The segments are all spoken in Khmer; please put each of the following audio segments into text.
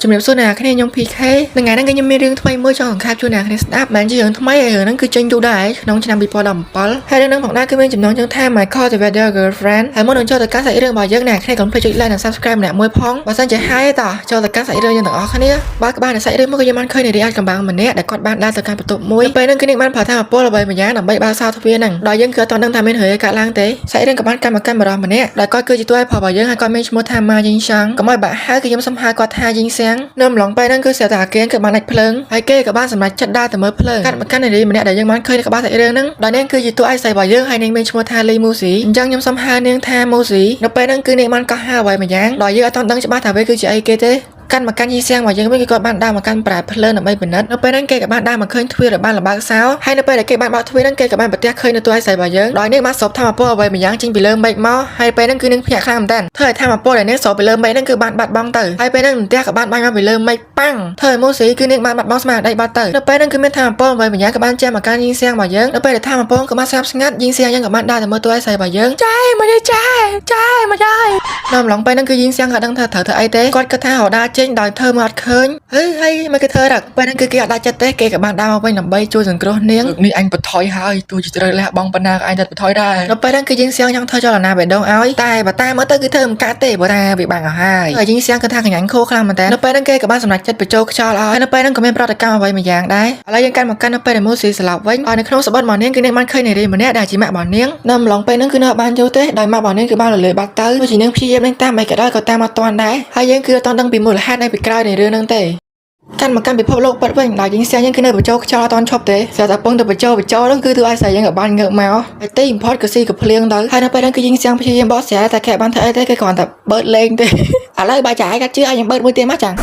ជំរាបសួរអ្នកគ្នាខ្ញុំ PK នៅថ្ងៃហ្នឹងខ្ញុំមានរឿងថ្មីមួយចង់សង្ខេបជូនអ្នកគ្នាស្ដាប់មិនជារឿងថ្មីហើយរឿងហ្នឹងគឺចេញយូរដែរក្នុងឆ្នាំ2017ហើយរឿងហ្នឹងផងដែរគឺមានចំណងជើងថា Michael the Weather Girlfriend ហើយមុននឹងចូលទៅកាន់សាច់រឿងរបស់យើងអ្នកគ្នាកុំភ្លេចចុច like និង subscribe ម្នាក់មួយផងបើសិនជាហើយតោះចូលទៅកាន់សាច់រឿងយើងទាំងអស់គ្នាបើក្បាលនៃសាច់រឿងមកគឺយើងបានឃើញនារីអាចកំបាំងម្នាក់ដែលគាត់បានដើរទៅកាន់បន្ទប់មួយពេលហ្នឹងគឺនាងបានប្រើថាមពលអ្វីម្យ៉ាងដើម្បីបើកសោទ្វារហ្នឹងដោយយើងគឺអត់ដឹងថាមានរឿងកើតឡើងទេសាច់រឿងក៏បានកម្មកម្មរបស់ម្នាក់ដែលគាត់គឺជាតួឯករបស់យើងហើយគាត់មានឈ្មោះថា Ma Ying Shang កុំឲ្យបាក់ហៅគឺខ្ញុំសុំហៅគាត់ថា Ying Xiang នៅម្លងពេលហ្នឹងគឺស្រាប់តែអាគៀនគឺបានដាច់ភ្លើងហើយគេក៏បានសម្រេចចិត្តដើរទៅមើលភ្លើងកាត់មកកាន់នារីម្នាក់ដែលយើងបានឃើញនៅក្បាលសាច់រឿងហ្នឹងដោយនាងគឺជាតួឯកស្រីរបស់យើងហើយនាងមានឈ្មោះថា Li Musi អញ្ចឹងខ្ញុំសុំហៅនាងថា Musi នៅពេលហ្នឹងគឺនាងបានកោះហៅអ្វីម្យ៉ាងដោយយើងអត់ទាន់ដឹងច្បាស់ថាវាគឺជាអីគេទេកាន់មកកាន់យីសៀងរបស់យើងវិញគឺគាត់បានដើរមកកាន់ប្រែភ្លើងដើម្បីពិនិត្យនៅពេលហ្នឹងគេក៏បានដើរមកឃើញទ្វារដែលបានលបើកសោហើយនៅពេលដែលគេបានបើកទ្វារហ្នឹងគេក៏បានប្រទះឃើញនៅតួឯកស្រីរបស់យើងដោយនាងបានស្រូបធម្មពលអ្វីម្យ៉ាងចេញពីលើមេឃមកហើយពេលហ្នឹងគឺនាងភ្ញាក់ខ្លាំងមែនតើធ្វើឲ្យធម្មពលដែលនាងស្រូបពីលើមេឃហ្នឹងគឺបានបាត់បង់ទៅហើយពេលហ្នឹងផ្ទះក៏បានបាញ់មកពីលើមេឃប៉ាំងធ្វើឲ្យម៉ូស៊ីគឺនាងបានបាត់បង់ស្មារតីបាត់ទៅនៅពេលហ្នឹងគឺមានធម្មពលអ្វីម្យ៉ាងក៏បានចាំមកកាន់យីសៀងរបស់យើងនៅពេលដែលធម្មពលក៏បានស្ងាត់ស្ងាត់យីសៀងយើងក៏បានដើរទៅមើលតួឯកស្រីរបស់យើងចាយមកចាយមកចាយនៅម្លងពេលហ្នឹងគឺយីសៀងក៏ដឹងថាត្រូវធ្វើអីទេគាត់គិតថារដាចេញដោយធ្វើមកអត់ឃើញហើយមកគេធ្វើរកពេលហ្នឹងគឺគេអត់ដាច់ចិត្តទេគេក៏បានដើរមកវិញដើម្បីជួយសង្គ្រោះនាងនេះអញបន្ថយហើយទោះជាត្រូវលះបង់ប៉ុណ្ណាក៏អញតែបន្ថយដែរនៅពេលហ្នឹងគឺយីសៀងចង់ធ្វើចលនាបេះដូងឲ្យតែបើតាមមើលទៅគឺធ្វើមិនកាត់ទេព្រោះថាវាបាំងអស់ហើយយីសៀងគឺថាកញ្ញាញ់ខូខ្លាំងមែនតើនៅពេលហ្នឹងគេក៏បានសម្រេចចិត្តបញ្ចូលខ្យល់ឲ្យនៅពេលហ្នឹងក៏មានប្រតិកម្មអ្វីមួយយ៉ាងដែរឥឡូវយើងកាន់មកកាន់នៅពេលដែលមូស៊ីស្លាប់វិញហើយនៅក្នុងសបុតរបស់នាងគឺនាងបានឃើញនារីម្នាក់ដែលជាម៉ាក់របស់នាងនៅម្លងពេលហ្នឹងគឺនៅបានយូរទេដោយម៉ាក់របស់នាងគឺបានរលាយបាត់ទៅដូចជានាងព្យាយាមនឹងតាមមិនក៏ដោយក៏តាមអត់ទាន់ដែរហើយយើងគឺអត់ទាន់ដឹងពីមូលហេតុនៃពីក្រោយនៃរឿងហ្នឹងទេកាន់មកកាន់ពិភពលោកពិតវិញដោយយីសៀងយើងគឺនៅបញ្ចូលខ្យល់អត់ទាន់ឈប់ទេស្រាប់តែពងទៅបញ្ចូលហ្នឹងគឺធ្វើឲ្យស្រីយើងក៏បានងើបមកហើយទី import ក៏ស៊ីក៏ភ្លៀងទៅហើយនៅពេលហ្នឹងគឺយីសៀងព្យាយាមបោះស្រាយតែគេបានធ្វើអីទេគេគ្រាន់តែបឺតលេងទេឥឡូវបើចាយកាត់ជឿឲ្យខ្ញុំបឺតមួយទៀតមកចាំង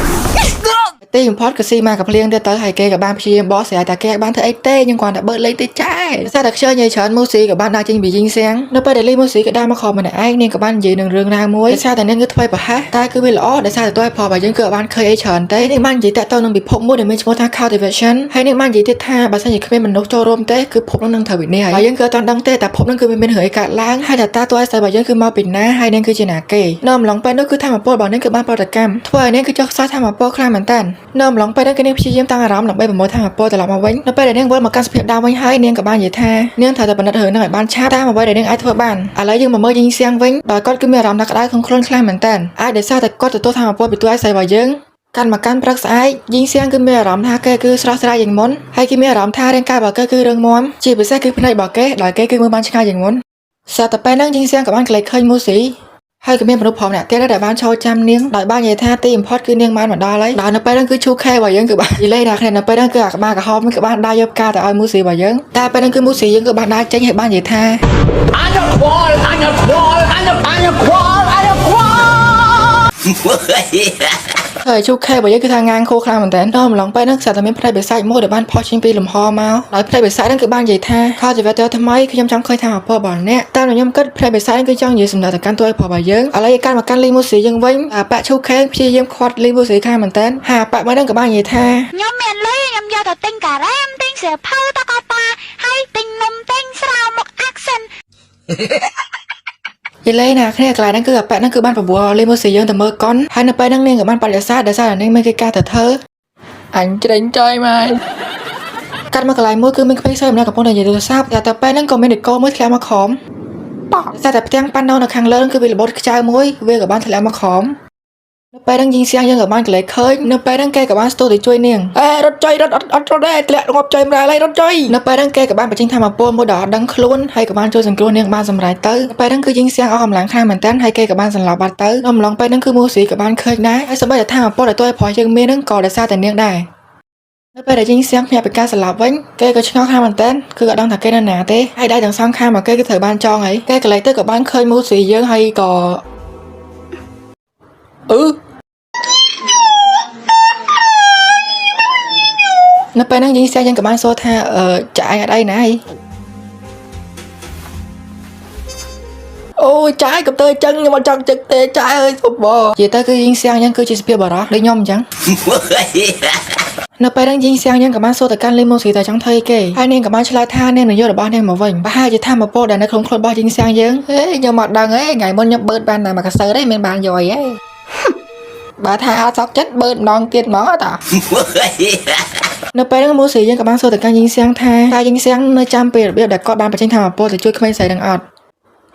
ទី import ក៏ស៊ីមកក៏ភ្លៀងទៅហើយគេក៏បានព្យាយាមបោះស្រាយតែគេបានធ្វើអីទេខ្ញុំគ្រាន់តែបឺតលេងទេចាស្រាប់តែខ្ជិលញ៉ៃច្រើនមូស៊ីក៏បានដើរចេញពីយីសៀងនៅពេលដែលលីមូស៊ីក៏ដើរមកខំម្នាក់ឯងនាងក៏បាននិយាយនឹងរឿងរ៉ាវមួយស្រាប់តែនាងគឺធ្វើប្រហែសតែគឺវាល្អដែលសារតែតើផលរបស់យើងគឺបានឃើញអីច្រើនទេនាងបាននិយាយតាក់ទងនឹងពិភពមួយដែលមានឈ្មោះថា cultivation ហើយនាងបាននិយាយទៀតថាបើសិនជាគ្មានមនុស្សចូលរួមទេគឺភពនឹងត្រូវវិនាសហើយយើងគឺអត់ដឹងទេតែភពនឹងគឺមានរឿងអីកើតឡើងហើយតាតើស្រីរបស់យើងគឺមកពីណាហើយនាងគឺជាណាគេនៅម្លងពេលនោះគឺធម្មពលរបស់នាងគឺបានប្រតិកម្មធ្វើឲ្យនាងគឺចុះខ្សោយធម្មពលខ្លាំងមែនតើនៅម្លងពេលនោះគឺនាងព្យាយាមតាំងអារម្មណ៍ដើម្បីប្រមូលធម្មពលត្រឡប់មកវិញនៅពេលដែលនាងវិលមកកាន់សភាពដើមវិញហើយនាងក៏បាននិយាយថានាងត្រូវតែពិនិត្យរឿងហ្នឹងឲ្យបានឆាប់តាមអ្វីដែលនាងអាចធ្វើបានឥឡូវយើងមកមើលយីសៀងវិញដោយគាត់គឺមានអារម្មណ៍ថាក្តៅក្នុងខ្លួនខ្លាំងមែនតើអាចដោយសារតែគាត់ទទួលធម្មពលពីតួឯកស្រីរបស់យើងកាន់មកកាន់ព្រឹកស្អែកយីសៀងគឺមានអារម្មណ៍ថាគេគឺស្រស់ស្រាយជាងមុនហើយគេមានអារម្មណ៍ថារាងកាយរបស់គេគឺរឹងមាំជាពិសេសគឺភ្នែករបស់គេដោយគេគឺមើលបានឆ្ងាយជាងមុនស្រាប់តែពេលហ្នឹងយីសៀងក៏បានក្លែកឃើញមូស៊ីហើយក៏មានមនុស្សផងអ្នកទៀតដែលបានចូលចាំនាងដោយបាននិយាយថាទី import គឺនាងបានមកដល់ហើយដល់នៅពេលហ្នឹងគឺឈូខេរបស់យើងគឺបាននិយាយថាគ្នានៅពេលហ្នឹងគឺអាក្បាលក្រហមគឺបានដើរយកផ្កាទៅឲ្យមូស៊ីរបស់យើងតែពេលហ្នឹងគឺមូស៊ីយើងគឺបានដើរចេញហើយបាននិយាយថាអញខ្វល់ហើយជូខេរបស់យើងគឺថាងាងខូខ្លាំងមែនតើដល់ម្លងពេលហ្នឹងស្រាប់តែមានផ្នែកបិសាចមួយដែលបានផុសចេញពីលំហមកដោយផ្នែកបិសាចហ្នឹងគឺបាននិយាយថាខោជីវិតថ្មីខ្ញុំចង់ឃើញថាអពររបស់អ្នកតាមខ្ញុំគិតផ្នែកបិសាចគឺចង់និយាយសម្ដៅទៅកាន់តួឯករបស់យើងឥឡូវកាន់មកកាន់លីមូស៊ីយើងវិញប៉ាក់ជូខេព្យាយាមខាត់លីមូស៊ីខាងមែនតើហើយប៉ាក់មកហ្នឹងក៏បាននិយាយថាខ្ញុំមានលុយខ្ញុំយកទៅទិញការ៉េមទិញសៀវភៅតកតាហើយទិញនំទិញស្រាវមកអាក់សិនយីលេណាគ្នាកន្លែងហ្នឹងគឺអាប៉ាក់ហ្នឹងគឺបានបបួលលីមូស៊ីយើងទៅមើលកុនហើយនៅពេលហ្នឹងនាងក៏បានបដិសេធដោយសារតែនាងមានកិច្ចការទៅធ្វើអញច្រេញចាយមកកាត់មកកន្លែងមួយគឺមានក្មេងស្រីម្នាក់កំពុងតែនិយាយទូរស័ព្ទតែពេលហ្នឹងក៏មានដេកមួយធ្លាក់មកខំប៉ះតែផ្ទាំងប៉ាន់ណូនៅខាងលើគឺវារបូតខ្ចៅមួយវាក៏បានធ្លាក់មកខំនៅពេលហ្នឹងយីសៀងយើងក៏បានកន្លែងឃើញនៅពេលហ្នឹងគេក៏បានស្ទុះទៅជួយនាងរត់ចុយរត់អត់រត់ទេធ្លាក់ងាប់ចុយម្ដងហើយរត់ចុយនៅពេលហ្នឹងគេក៏បានបញ្ចេញធម្មពលមួយដ៏អត់ដឹងខ្លួនហើយក៏បានជួយសង្គ្រោះនាងបានសម្រេចទៅពេលហ្នឹងគឺយីសៀងអស់កម្លាំងខ្លាំងមែនតើហើយគេក៏បានសន្លប់បាត់ទៅនៅម្លងពេលហ្នឹងគឺមូស៊ីក៏បានឃើញដែរហើយសូម្បីតែធម្មពលដែលតួឯករបស់យើងមានហ្នឹងក៏ដោយសារតែនាងដែរនៅពេលដែលយីសៀងភ្ញាក់ពីការស្លាប់វិញគេក៏ឆ្ងល់ខ្លាំងមែនតើគឺអត់ដឹងថាគេនៅណាទេហើយដៃទាំងសងខាងមកគេគឺត្រូវបានចងហើយគេកន្លែងទៅក៏បានឃើញមូស៊ីយើងហើយក៏នៅពេលហ្នឹងយីសៀងយើងក៏បានសួរថាចាយអត់អីណាអូចាយកុំទៅអញ្ចឹងខ្ញុំអត់ចង់ចឹកទេចាយអើយបបនិយាយទៅគឺយីសៀងយើងគឺជាសភាពបារោះដូចខ្ញុំអញ្ចឹងនៅពេលហ្នឹងយីសៀងយើងក៏បានសួរទៅកាន់លីមូស៊ីតែចង់ធ្វើគេហើយនាងក៏បានឆ្លើយថានាងនឹងយករបស់នាងមកវិញប្រហែលជាថាមកពោដែលនៅក្នុងខ្លួនរបស់យីសៀងយើងខ្ញុំអត់ដឹងទេថ្ងៃមុនខ្ញុំបឺតបានតែមួយកសើទេមានបានយកអីទេ bà tha áo sọc chết bơn đòn tiền mỏ tả nóไปនឹងមូស៊ីយើងក៏បានសួរទៅកាន់យីងសៀងថាតើយីងសៀងនៅចាំពេលរបៀបដែលគាត់បានបញ្ចេញថាមពលទៅជួយក្មេងស្រីនឹងអត់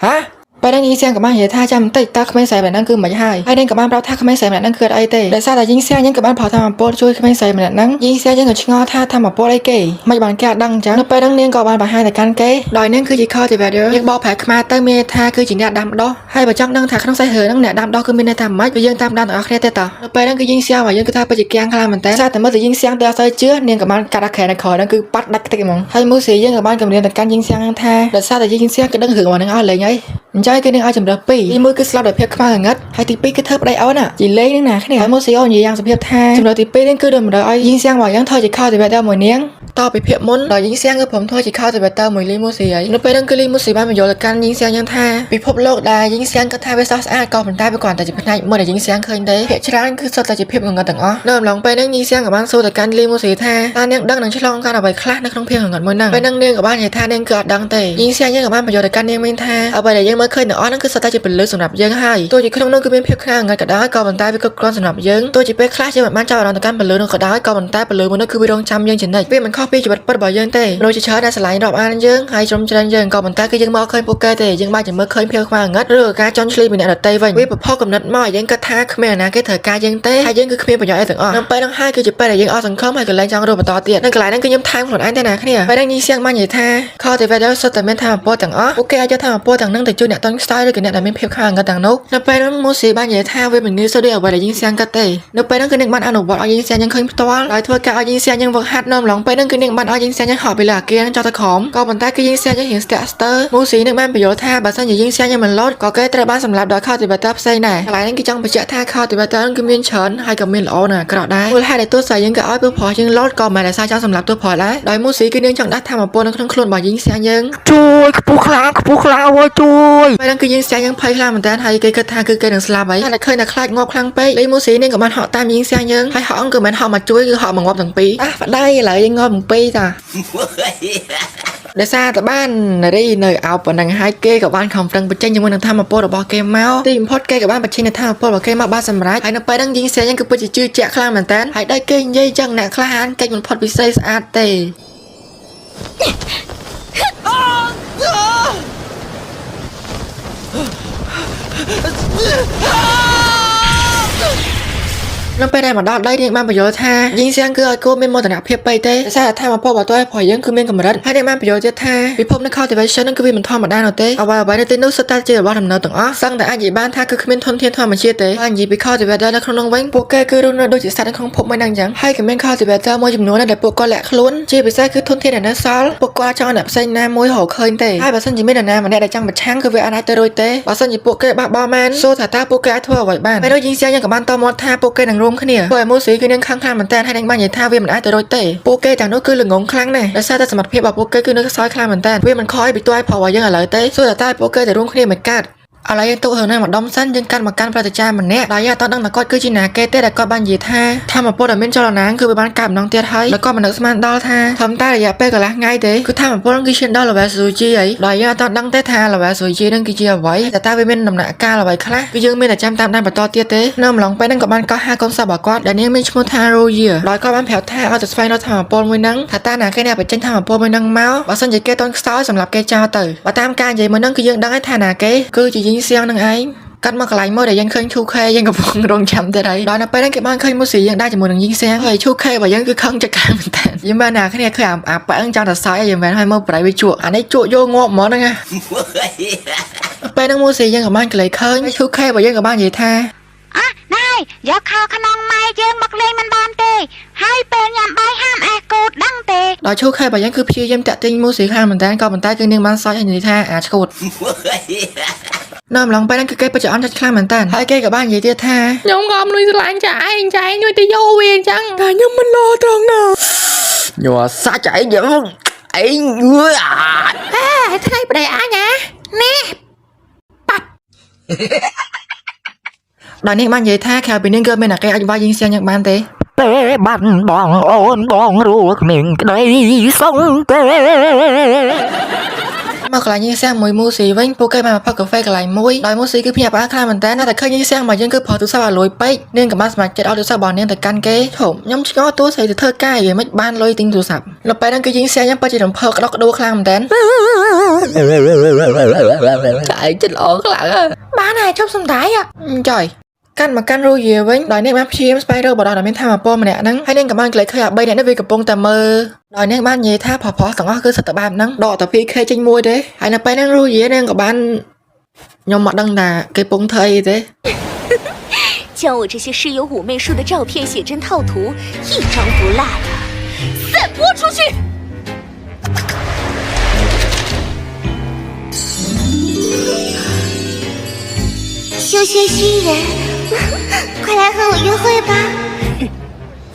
ហ៎ពេលហ្នឹងយីងសៀងក៏បាននិយាយថាចាំបន្តិចតើក្មេងស្រីម្នាក់ហ្នឹងគឺមិនហើយហើយនឹងក៏បានប្រាប់ថាក្មេងស្រីម្នាក់ហ្នឹងគឺអត់អីទេដោយសារតែយីងសៀងយើងក៏បានផលថាមពលជួយក្មេងស្រីម្នាក់ហ្នឹងយីងសៀងយើងក៏ឆ្ងល់ថាថាមពលអីគេមិនបានគេអត់ដឹងអញ្ចឹងនៅពេលហ្នឹងនាងក៏បានបង្ហាញទៅកាន់គេដោយនាងគឺជា cultivator យើងបកប្រែខ្មែរទៅមានថាគឺជាអ្នកដាំដុះហើយបើចង់ដឹងថាក្នុងសាច់រឿងហ្នឹងអ្នកដាំដុះគឺមានន័យថាម៉េចវាយើងតាមដានទាំងអស់គ្នាទេតើនៅពេលហ្នឹងគឺយីងសៀងមកយើងគឺថាពិតជាគាំងខ្លាំងមែនតើសារតែមើលទៅយីងសៀងទៅអត់សូវជឿនាងក៏បានកាត់អាខែនៅក្រោយហ្នឹងគឺប៉ាត់ដាច់តិចហ្មងហើយមូស៊ីយើងក៏បានគម្រាមទៅកាន់យីងសៀងហ្នឹងថាដោយសារតែយីងសៀងគឺដឹងរឿងរបស់ហ្នឹងអស់លេងហើយអញ្ចឹងគឺនាងឲ្យជំរើសពីរទី1គឺស្លាប់ដោយភាពខ្មៅងងឹតហើយទី2គឺធ្វើប្តីអូនជីលេងនឹងណាគ្នាហើយមូស៊ីអូនិយាយយ៉ាងសុភាពថាជំរើសទី2នេះគឺតម្រូវឲ្យយីងសៀងមកយ៉ាងធ្វើជាខោទៅបែបមួយនាងតទៅភាពមុនដល់យីងសៀងគឺព្រមធ្វើជាខោទៅបែបមួយលីមូស៊ីហើយនៅពេលហ្នឹងគឺលីមូស៊ីបានបញ្យល់ទៅកាន់យីងសៀងយ៉ាងថាពិភពលោកដែលយីងសៀងគាត់ថាវាស្រស់ស្អាតក៏ប៉ុន្តែវាគ្រាន់តែជាផ្នែកមួយដែលយីងសៀងឃើញទេភាគច្រើនគឺសុទ្ធតែជាភាពងងឹតទាំងអស់នៅអំឡុងពេលហ្នឹងយីងសៀងក៏បានសួរទៅកាន់លីមូស៊ីថាតើនាងដឹងនឹងឆ្លងកាត់អ្វីខ្លះនៅក្នុងភាពងងឹតមួយហ្នឹងពេលហ្នឹងនាងក៏បាននិយាយថានាងគឺអត់ដឹងទេយីងសៀងយើងក៏បានបញ្យល់ទៅកាន់នាងមានថាអ្វីដែលយើងមើលឃើញទាំងអស់ហ្នឹងគឺសុទ្ធតែជាពលិសម្រាប់យើងហើយទោះជាក្នុងនោះគឺមានភាពខ្លាំងងឹតក៏ដោយក៏ប៉ុន្តែវាគ្រប់គ្រាន់សម្រាប់យើងទោះជាពេលខ្លះយើងមិនបានចាប់អារម្មណ៍ទៅកាន់ពលិនោះក៏ដោយក៏ប៉ុន្តែពលិមួយនោះគឺវារងចាំយើងជានិច្ចវាមិនខុសពីជីវិតពិតរបស់យើងទេមនុស្សជាច្រើនដែលឆ្លាញ់រាប់អានយើងហើយជ្រុំជ្រែងយើងក៏ប៉ុន្តែគឺយើងមកឃើញពួកគេទេយើងបានតែមើលឃើញភាពខ្មៅងឹតឬការចន់ឆ្លីពីអ្នកដទៃវិញវាប្រផុសកំណត់មកយើងគិតថាគ្មានអ្នកណាគេត្រូវការយើងទេហើយយើងគឺគ្មានប្រយោជន៍អីទាំងអស់នៅពេលហ្នឹងហើយគឺជាពេលដែលយើងអស់សង្ឃឹមហើយកន្លែងចង់រស់បន្តទៀតនៅកន្លែងហ្នឹងគឺខ្ញុំថែមខ្លួនឯងតែណាគ្នាពេលហ្នឹងញីសៀងបាននិយាយថា cultivator សុទ្ធតែមានថាមពលទាំងអស់ពួកគេអាចយកថាមពលទាំងហ្នឹងទៅជួយអ្នកតន់ខ្សោយឬក៏អ្នកដែលមានភាពខ្មៅងឹតទាំងនោះនៅពេលហ្នឹងមូស៊ីបាននិយាយថាវាមិនងាយស្រួលដូចអ្វីដែលយីងសៀងគិតទេនៅពេលហ្នឹងគឺនាងបានអនុវត្តឲ្យយីងសៀងយើងឃើញផ្ទាល់ដោយធ្វើការឲ្យយីងសៀងយើងវឹកហាត់នៅអំឡុងពេលហ្នឹងគឺនាងបានឲ្យយីងសៀងយើងហត់ពីលើអាគារចុះទៅក្រោមក៏ប៉ុន្តែគឺយីងសៀងយើងរៀងស្ទាក់ស្ទើរមូស៊ីនឹងបានបញ្យល់ថាបើសិនជាយីងសៀងយើងមិនលោតក៏គេត្រូវបានសម្លាប់ដោយ cultivator ផ្សេងដែរកន្លែងហ្នឹងគឺចង់បញ្ជាក់ថា cultivator គឺមានច្រើនហើយក៏មានល្អណាស់អាក្រក់ដែរមូលហេតុដែលទោះស្រីយើងក៏ឲ្យពូប្រុសយើងលោតក៏មិនដែលសារចង់សម្លាប់ទោះប្រុសដែរដោយមូស៊ីគឺនាងចង់ដាក់ធម៌ពលនៅក្នុងខ្លួនរបស់យីងសៀងយើងជួយខ្ពស់ខ្លាំងអូយជួយពេលហ្នឹងគឺយីងសៀងយើងភ័យខ្លាំងមែនតើហើយគេគិតថាគឺគេនឹងស្លាប់ហើយតែឃើញតែខ្លាចងាប់ខ្លាំងពេកលេមូស៊ីនាងក៏បានហក់តាមយីងសៀងយើងហើយហក់គឺមិនហក់មកជួយគឺហក់មកងាប់ទាំងពីរប្តីឥឡូវយើងងាប់ទាំងពីរតាដោយសារតែបានរីនៅអោបប៉ុណ្ណឹងហើយគេក៏បានខំប្រឹងបញ្ចេញជាមួយនឹងធម៌ពលរបស់គេមកទីបំផុតគេក៏បានបញ្ចេញនូវធម៌ពលរបស់គេមកបានសម្រេចហើយនៅពេលហ្នឹងយីងសៀងយើងគឺពិតជាជឿជាក់ខ្លាំងមែនតើហើយដោយគេនិយាយចឹងអ្នកខ្លះហានកិច្ចបំផុតពិសេសស្អាតទេនៅពេលដែលមកដល់ដីនាងបានបញ្យល់ថាយីងសៀងគឺឲ្យគោមានមោទនភាពពេកទេដោយសារតែធម៌ពលរបស់តើព្រោះយើងគឺមានកម្រិតហើយនាងបានបញ្យល់ទៀតថាពិភពនៃ cultivation នឹងគឺវាមិនធម្មតានោះទេអ្វីៗនៅទីនោះសុទ្ធតែជារបស់ដំណើរទាំងអស់សឹងតែអាចនិយាយបានថាគឺគ្មានធនធានធម្មជាតិទេហើយនិយាយពី cultivator នៅក្នុងនោះវិញពួកគេគឺរស់នៅដូចជាសត្វនៅក្នុងភពមួយហ្នឹងអញ្ចឹងហើយក៏មាន cultivator មួយចំនួនដែលពួកគាត់លាក់ខ្លួនជាពិសេសគឺធនធានដែលនៅសល់ពួកគាត់ចង់អ្នកផ្សេងណាមួយរកឃើញទេហើយបើសិនជាមាននរណាម្នាក់ដែលចង់ប្រឆាំងគឺវាអាចទៅរួចទេបើសិនជាពួកគេបះបោរមែនសួរថាតើពួកគេអាចធ្វើអ្វីបានពេលនោះយីងសៀងយើងក៏បានតមាត់ថាពួកគេនឹងរួមគ្នាព្រោះមូស៊ីគឺនាងខឹងខ្លាំងមែនតើហើយនាងបាននិយាយថាវាមិនអាចទៅរួចទេពួកគេទាំងនោះគឺល្ងងខ្លាំងណាស់ដោយសារតែសមត្ថភាពរបស់ពួកគេគឺនៅខ្សោយខ្លាំងមែនតើវាមិនខ້ອຍពីតួឯប្រុសរបស់យើងឥឡូវទេសួរតែពួកគេទៅរួមគ្នាមិនកាត់ឥឡូវយើងទុករឿងនេះមកដុំសិនយើងកាន់មកកាន់ប្រតិចារម្នាក់ដែលយើងអត់ដឹងថាគាត់គឺជាណាគេទេដែលគាត់បាននិយាយថាធម្មពលដែលមានចលនាគឺវាបានកើតម្ដងទៀតហើយแล้วក៏មិននឹកស្មានដល់ថាធម្មតារយៈពេលកន្លះថ្ងៃទេគឺធម្មពលគឺឈានដល់ level 0G ហើយដែលយើងអត់ដឹងទេថា level 0G នឹងគឺជាអ្វីតែវាមានដំណាក់កាលអ្វីខ្លះគឺយើងមានតែចាំតាមដានបន្តទៀតទេនៅអំឡុងពេលហ្នឹងក៏បានកោះហៅកូនសប្បុរសគាត់ដែលនាងមានឈ្មោះថា Royer ដោយគាត់បានប្រាប់ថាឲ្យទៅស្វែងរកធម្មពលមួយហ្នឹងថាតើណាគេអ្នកបញ្ចេញធម្មពលមួយហ្នឹងមកបើសិនជាគេតន់ខ្សោយសម្រាប់គេចោលទៅបើតាមការនិយាយមួយហ្នឹងគឺយើងដឹងហើយថាណាគេគឺជាយីងសៀងនឹងឯងកាត់មកកន្លែងមួយដែលយើងឃើញ 2K យើងកំពុងរងចាំទៀតហើយដល់នៅពេលហ្នឹងគេបានឃើញមូស៊ីយើងដែរជាមួយនឹងយីងសៀងហើយ 2K របស់យើងគឺខឹងចកាមែនតើយើងបានណាគ្នាឃើញអាប៉ាំងចង់តែសើចយើងមែនហើយមើលប្រៃវាជក់អានេះជក់យកងាប់ហ្មងហ្នឹងណាពេលហ្នឹងមូស៊ីយើងក៏បានកន្លែងឃើញ 2K របស់យើងក៏បាននិយាយថាណែយកខោខ្នងម៉ែយើងមកលេងមិនបានទេហើយពេលញ៉ាំបាយហាមអេះកូតដឹងទេដល់ 2K របស់យើងគឺព្យាយាមតាក់ទិញមូស៊ីខ្លាំងមែនតើក៏ប៉ុន្តែគឺនាងបានសើចហើយនិយាយថាអាឆ្កូតនៅអំឡុងពេលហ្នឹងគឺគេបច្ចុប្បន្នចិត្តខ្លាំងមែនតើហើយគេក៏បាននិយាយទៀតថាខ្ញុំក៏មនុស្សស្រឡាញ់ចាឯងជួយទៅយកវាអញ្ចឹងតែខ្ញុំមិនលោត្រង់ណាញ័រសាច់ឯងយើងឯងងឿថ្ងៃប្តីអញណាប៉ាប់ដល់នេះបាននិយាយថាក្រៅពីនេះក៏មានអ្នកគេអាចវាយយីងសៀងយ៉ាងបានទេពេលបាត់បងអូនបងរួគ្មានក្តីសង្កេ មកកន្លែងញីសាំងមួយមូស៊ីវិញពួកគេបានមកផឹកកាហ្វេកន្លែងមួយដោយមូស៊ីគឺភ្ញាក់ផ្អើលខ្លាំងមែនតើតែឃើញញីសាំងមកយើងគឺផុសទូរស័ព្ទឲ្យលួយពេកនាងក៏បានសម្រេចចិត្តឲ្យទូរស័ព្ទរបស់នាងទៅកាន់គេធំខ្ញុំឆ្ងល់តួស្រីទៅធ្វើការយ៉ាងម៉េចបានលុយទិញទូរស័ព្ទនៅពេលហ្នឹងគឺញីសាំងយ៉ាងពិតជារំភើបក្តុកក្តួលខ្លាំងមែនតើឯងចិត្តល្អខ្លាំងបានហើយជប់សំដាយចុយកាន់មកកាន់រូយាវិញដោយនាងបានព្យាយាមស្វែងរកបដដែលមានធម៌ពលម្នាក់ហ្នឹងហើយនាងក៏បានក្លែកឃើញអា3នាក់នេះវាកំពុងតែមើលដោយនាងបាននិយាយថាផុសទាំងអស់គឺសិតតែបែបហ្នឹងដកតែ 2K ចេញមួយទេហើយនៅពេលហ្នឹងរូយានាងក៏បានខ្ញុំមកដឹងថាគេពងធ្វើអីទេ将我这些室友妩媚树的照片写真套图，一张不落呀！散播出去！羞羞新人，快来和我约会吧。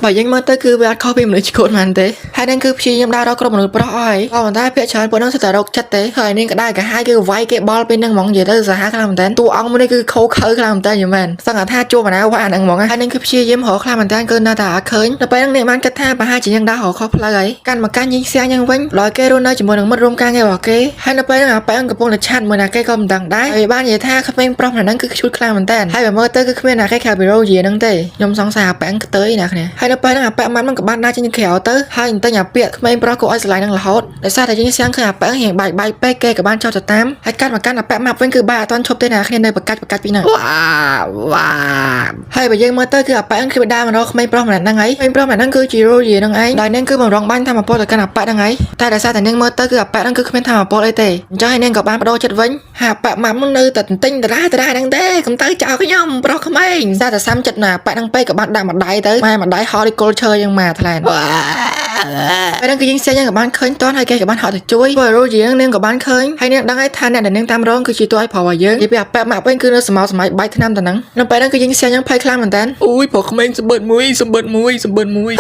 បើយើងមើលទៅគឺវាអត់ខុសពីមនុស្សឈួតមែនទេហើយនឹងគឺព្យាយាមដើររកក្រុមមនុស្សប្រុសអស់ហើយក៏ប៉ុន្តែភាគច្រើនពួកនោះសិតតែរកចិត្តទេហើយនាងក៏ដែរកាហាយគឺវាយគេបល់ពេលហ្នឹងហ្មងនិយាយទៅសាហាវខ្លាំងមែនតើតួអង្គមួយនេះគឺខូខើខ្លាំងមែនតើយីមែនសង្ឃថាជួបបណ្ណាវាហ្នឹងហ្មងហើយនឹងគឺព្យាយាមរកខ្លាំងមែនតើគឺនៅតែអត់ឃើញដល់ពេលហ្នឹងនាងបានគិតថាប្រហែលជាយើងដើររកខុសផ្លូវហើយកាន់មកកាន់ញីស្យាយ៉ាងវិញដោយគេរស់នៅជាមួយនឹងមិត្តរួមការងាររបស់គេហើយនៅពេលហ្នឹងអាប៉ែកំពុងតែឆាត់មួយណាគេក៏មិនដឹងដែរហើយបាននិយាយថាក្មេងប្រុសម្នាក់ហ្នឹងគឺឈួតខ្លាំងមែនតើហើយបើមើលទៅគឺគ្មានណាគេក្រៅពីរ៉ូយីហ្នឹងទេខ្ញុំសង្ស័យអាប៉ែខ្ទើយណាគ្នាហើយនៅពេលហ្នឹងអាប៉ែម៉ាត់ក៏បានដើរចេញក្រៅទៅហើយតែញអាពាកក្មេងប្រុសក៏ឲ្យស្រឡាញ់នឹងរហូតដោយសារតែយើងស្គាំងឃើញអាប៉ែរៀងបាយពេកគេក៏បានចោទទៅតាមហើយកាត់មកកាន់អាប៉ែម៉ាប់វិញគឺបាយអត់ទាន់ឈប់ទេណាគ្នានៅបកាច់ពីហ្នឹងវ៉ាហើយបើយើងមើលទៅគឺអាប៉ែគឺដើរមករកក្មេងប្រុសម្នាក់ហ្នឹងហើយក្មេងប្រុសម្នាក់ហ្នឹងគឺជារ៉ូយីហ្នឹងឯងដោយនាងគឺបំរុងបាញ់ធម្មពលទៅកាន់អាប៉ែហ្នឹងហើយតែដោយសារតែនាងមើលទៅគឺអាប៉ែហ្នឹងគឺគ្មានធម្មពលអីទេអញ្ចឹងហើយនាងក៏បានបដូរចិត្តវិញហើយអាប៉ែម៉ាប់នៅតែទន្ទិញតារាហ្នឹងទេកុំទៅចោលខ្ញុំប្រុសក្មេងតែតែសាំចិត្តណាអាប៉ែហ្នឹងពេកក៏បានដាក់ម្ដាយទៅម៉ែម្ដាយហោរីកុលឈើយ៉ាងម៉ាថ្លែនពេលហ្នឹងគឺយើងស្ទើរក៏បានឃើញតន់ហើយគេក៏បានហត់ទៅជួយព្រោះរ៉ូយីនាងក៏បានឃើញហើយនាងដឹងហើយថាអ្នកដែលនាងតាមរងគឺជាតួឲ្យប្រុសរបស់យើងនិយាយពីអាប៉ែម៉ាក់វិញគឺនៅសម័យបាយឆ្នាំតែហ្នឹងនៅពេលហ្នឹងគឺយើងស្ទើរយ៉ាងភ័យខ្លាំងមែនតើអូយប្រុសក្មេងសម្បិតមួយសម្បិតមួយ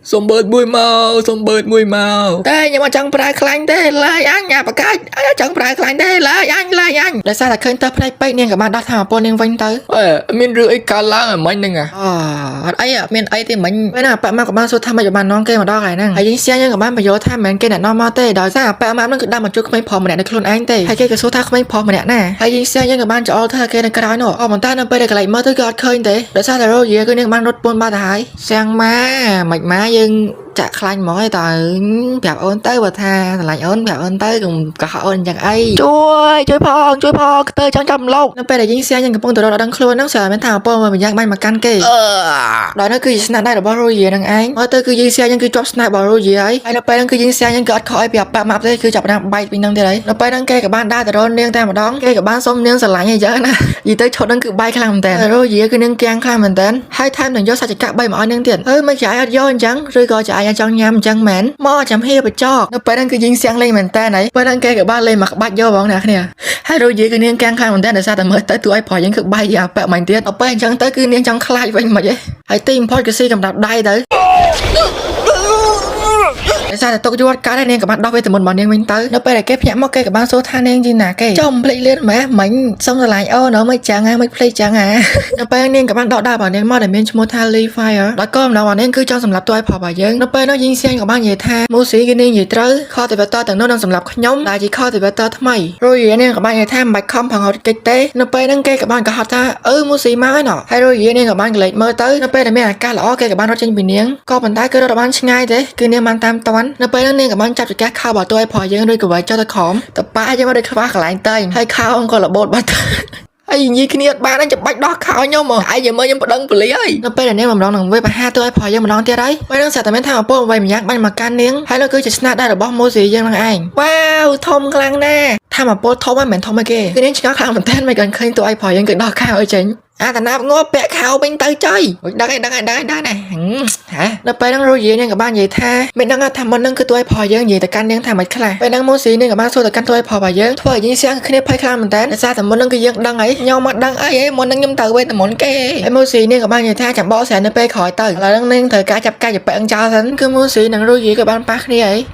សម្បិតមួយមកតែខ្ញុំអត់ចង់ប្រើខ្លាញ់ទេឡើយអញអាបកាច់អត់ចង់ប្រើខ្លាញ់ទេឡើយអញដោយសារតែឃើញតើភ្នែកពេកនាងក៏បានដោះថាអពនាងវិញទៅមានរឿងអីកើតឡើងមិញហ្នឹងអត់អីមានអីទេមិញពេលណាអាប៉ែម៉ាក់ក៏បានសួរថាមិនបាននាំគេមកដល់កន្លែងហ្នឹងហើយយើងស្ទើរយ៉ាងក៏បានបញ្យល់ថាមិនមែនគេអ្នកនាំមកទេដោយសារអាប៉ែម៉ាក់ហ្នឹងគឺដាក់មកជួយក្មេងប្រុសម្នាក់នៅខ្លួនឯងទេហើយគេក៏សួរថាក្មេងប្រុសម្នាក់ណាហើយយើងស្ទើរយ៉ាងក៏បានច្អល់ថាគេនៅក្រោយនោះប៉ុន្តែនៅពេលដែលកន្លែងមើលទៅគឺអត់ឃើញទេដោយសារតែរ៉ូយីគឺនាងបានរត់ពួនបាត់ទៅហើយសាំងម៉ាមិនម៉ាយើងចាក់ខ្លាញ់ហ្មងឯតើប្រាប់អូនទៅបើថាឆ្លាញ់អូនប្រាប់អូនទៅកុំកុហកអូនយ៉ាងអីជួយផងទៅចង់ចាប់លោកនៅពេលដែលយើងស្ទើរយ៉ាងកំពុងទៅរត់ដល់ដឹងខ្លួនហ្នឹងស្រាប់មែនថាអពមួយយ៉ាងបាញ់មកកាន់គេដល់នោះគឺជាស្នាដៃរបស់រូយីហ្នឹងឯងមើលទៅគឺយើងស្ទើរយ៉ាងគឺជាប់ស្នាដៃរបស់រូយីហើយនៅពេលហ្នឹងគឺយើងស្ទើរយ៉ាងក៏អត់ខកអីពីអាប៉ាម៉ាប់ទេគឺចាប់ផ្ដើមបែកពីហ្នឹងទៀតហើយនៅពេលហ្នឹងគេក៏បានដើរទៅរកនាងតែម្ដងគេក៏បានសុំនាងស្រឡាញ់អីចឹងណានិយាយទៅឈុតហ្នឹងគឺបែកខ្លាំងមែនតើរូយីគឺនាងគាំងខ្លាំងមែនតើហើយថែមទាំងយកសាច់ចក្រ3មកឲ្យនាងទៀតមិនចាយអត់យកអញ្ចឹងឬក៏ចាយចង់ញ៉ាំអញ្ចឹងមែនមកចាំហៀបចកនៅពេលហ្នឹងគឺយើងស្ទះលេងមែនតើហើយពេលហ្នឹងគេក៏បានលេងមកក្បាច់យកបងណាគ្នាហើយរូយីគឺនាងកាំងខ្លាំងមែនតើដោយសារតែមើលទៅទួឲ្យប្រុសយើងគឺបែកអាប៉ែមិនទៀតដល់ពេលអញ្ចឹងទៅគឺនាងចង់ខ្លាចវិញមិនហ៎ហើយទីបំផុតគឺស៊ីកម្ដៅដៃទៅដោយសារតែទុកយួរកាត់ហើយនាងក៏បានដោះវេទមន្តរបស់នាងវិញទៅនៅពេលដែលគេភ្ញាក់មកគេក៏បានសួរថានាងជាណាគេចំភ្លេចលឿនម៉ែមិញសុំស្រឡាញ់អូនមិនចឹងមិនភ្លេចចឹងនៅពេលនាងក៏បានដកដាបរបស់នាងមកដែលមានឈ្មោះថា Lee Fire ដល់ក៏ម្ដងរបស់នាងគឺចង់សម្លាប់ទួឲ្យប្រុសរបស់យើងនៅពេលនោះយីងសៀងក៏បាននិយាយថាមូស៊ីគឺនាងនិយាយត្រូវ Cultivator ទាំងនោះនឹងសម្លាប់ខ្ញុំដែលជា Cultivator ថ្មីរួយនាងក៏បាននិយាយថាមិនបាច់ខំប្រងត់កិច្ចទេនៅពេលហ្នឹងគេក៏បានកុហកថាមូស៊ីមកហើយណោះហើយរួយនាងក៏បានកលេចមើលទៅនៅពេលដែលមានអាកាសល្អគេក៏បានរត់ចេញពីនាងក៏ប៉ុន្តែគឺរត់បានឆ្ងាយទេគឺនាងបានតាមតាន់នៅពេលហ្នឹងនាងក៏បានចាប់ចង្កេះខោបតួឲ្យប្រុសយើងឬក៏វាយចុះទៅខំតប៉ាយើងមកដូចខ្វះកន្លែងតែងហើយខោអង្គក៏របូតបាត់ហើយនិយាយគ្នាអត់បានអញចាំបាច់ដោះខោខ្ញុំមកឯងយកមើលខ្ញុំប្តឹងប៉ូលីសហើយនៅពេលដែលនាងបំរុងនឹងវាបហាទៅឲ្យប្រុសយើងម្ដងទៀតហើយពេលហ្នឹងស្រាប់តែមានថាអពូអ្វីម្យ៉ាងបាញ់មកកាន់នាងហើយនោះគឺជាស្នាដៃរបស់ម៉ូស៊ីយើងនឹងឯងវ៉ាវធំខ្លាំងណាស់ថាអពូធំហ្នឹងមិនធំទេគេគឺនាងឆ្ងល់ខ្លាំងមែនតើមិនឃើញទៅឲ្យប្រុសយើងគឺដោះខោឲ្យចេញអាតាណាប់ងាប់ពាក់ខោវិញទៅចុយដឹងណាហ៎នៅពេលហ្នឹងរូយីនាងក៏បាននិយាយថាមិនដឹងថាមុនហ្នឹងគឺទួយប្រុសយើងនិយាយទៅកាន់នាងថាមិនខ្លះពេលហ្នឹងម៉ូស៊ីនាងក៏បានសួរទៅកាន់ទួយប្រុសរបស់យើងធ្វើឲ្យយើងស្គាល់គ្នាភ័យខ្លាំងមែនតើដោយសារតែមុនហ្នឹងគឺយើងដឹងអីខ្ញុំមកដឹងអីមុនហ្នឹងខ្ញុំទៅវេទមន្តគេហើយម៉ូស៊ីនាងក៏បាននិយាយថាចាំបកស្រាយនៅពេលក្រោយទៅឥឡូវហ្នឹងនាងត្រូវការចាប់កាច់ទៅពាក់អង្គចោលសិនគឺម៉ូស៊ីនិងរូយីក៏បានប៉ះគ្នាអី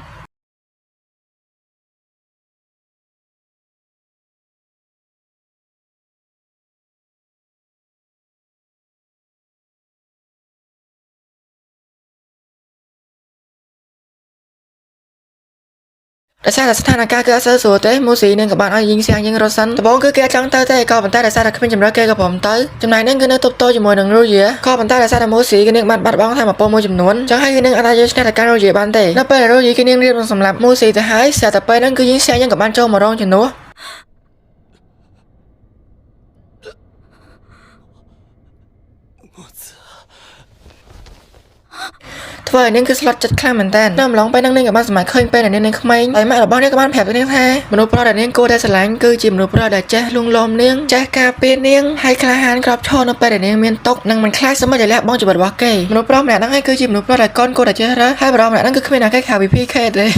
แต่สถานการณ์คือเสือสัวเต้มูสีนึงกับบ้านยิงเสียงยิงรถสันแต่บอกคือแกจังเต้เต้ก็ปันใต้แต่ขึ้นจำรักแกกับผมเต้จำนายนึงคือนึงตบโตจมูกหนึ่งรู้เยอะก็ปันใต้แต่มูสีคือนึงบัดบ้องทำมาโปรโมจำนวนจังให้คือนึงอะไรจะชนะแต่การรู้เยอะบ้านเต้นับไปรู้เยอะคือนึงเรียบสำหรับมูสีแต่หายเสียแต่ไปนั่นคือยิงเสียงยิงกับบ้านโจมาร้องจนนัวทว่านี่คือสล็อตจัดคลาเหมือนกันน้ำร้องไปนั่งกับบ้านสมัยเคยเป็นอันนี้เคยไปมาหลับบ้านนี่กับบ้านแผลตัวนี้แท้มนุษย์พระเดชนี่กูได้สลายคือจิมมนุษย์พระเดชเจ้ลุงลมเนียงเจ้ากาเปียเนียงให้คลาหานกรอบชอนไปเดชนี่เมียนตกนั่งมันคล้ายสมัยใหญ่แล้วบ้องจะบดว่าเกย์มนุษย์พระเดชนั่งให้คือจิมมนุษย์พระเดชก้อนกูได้เจ้าระให้พระเดชนั่งคือขึ้นมาแค่ข่าวพี่แค่เลย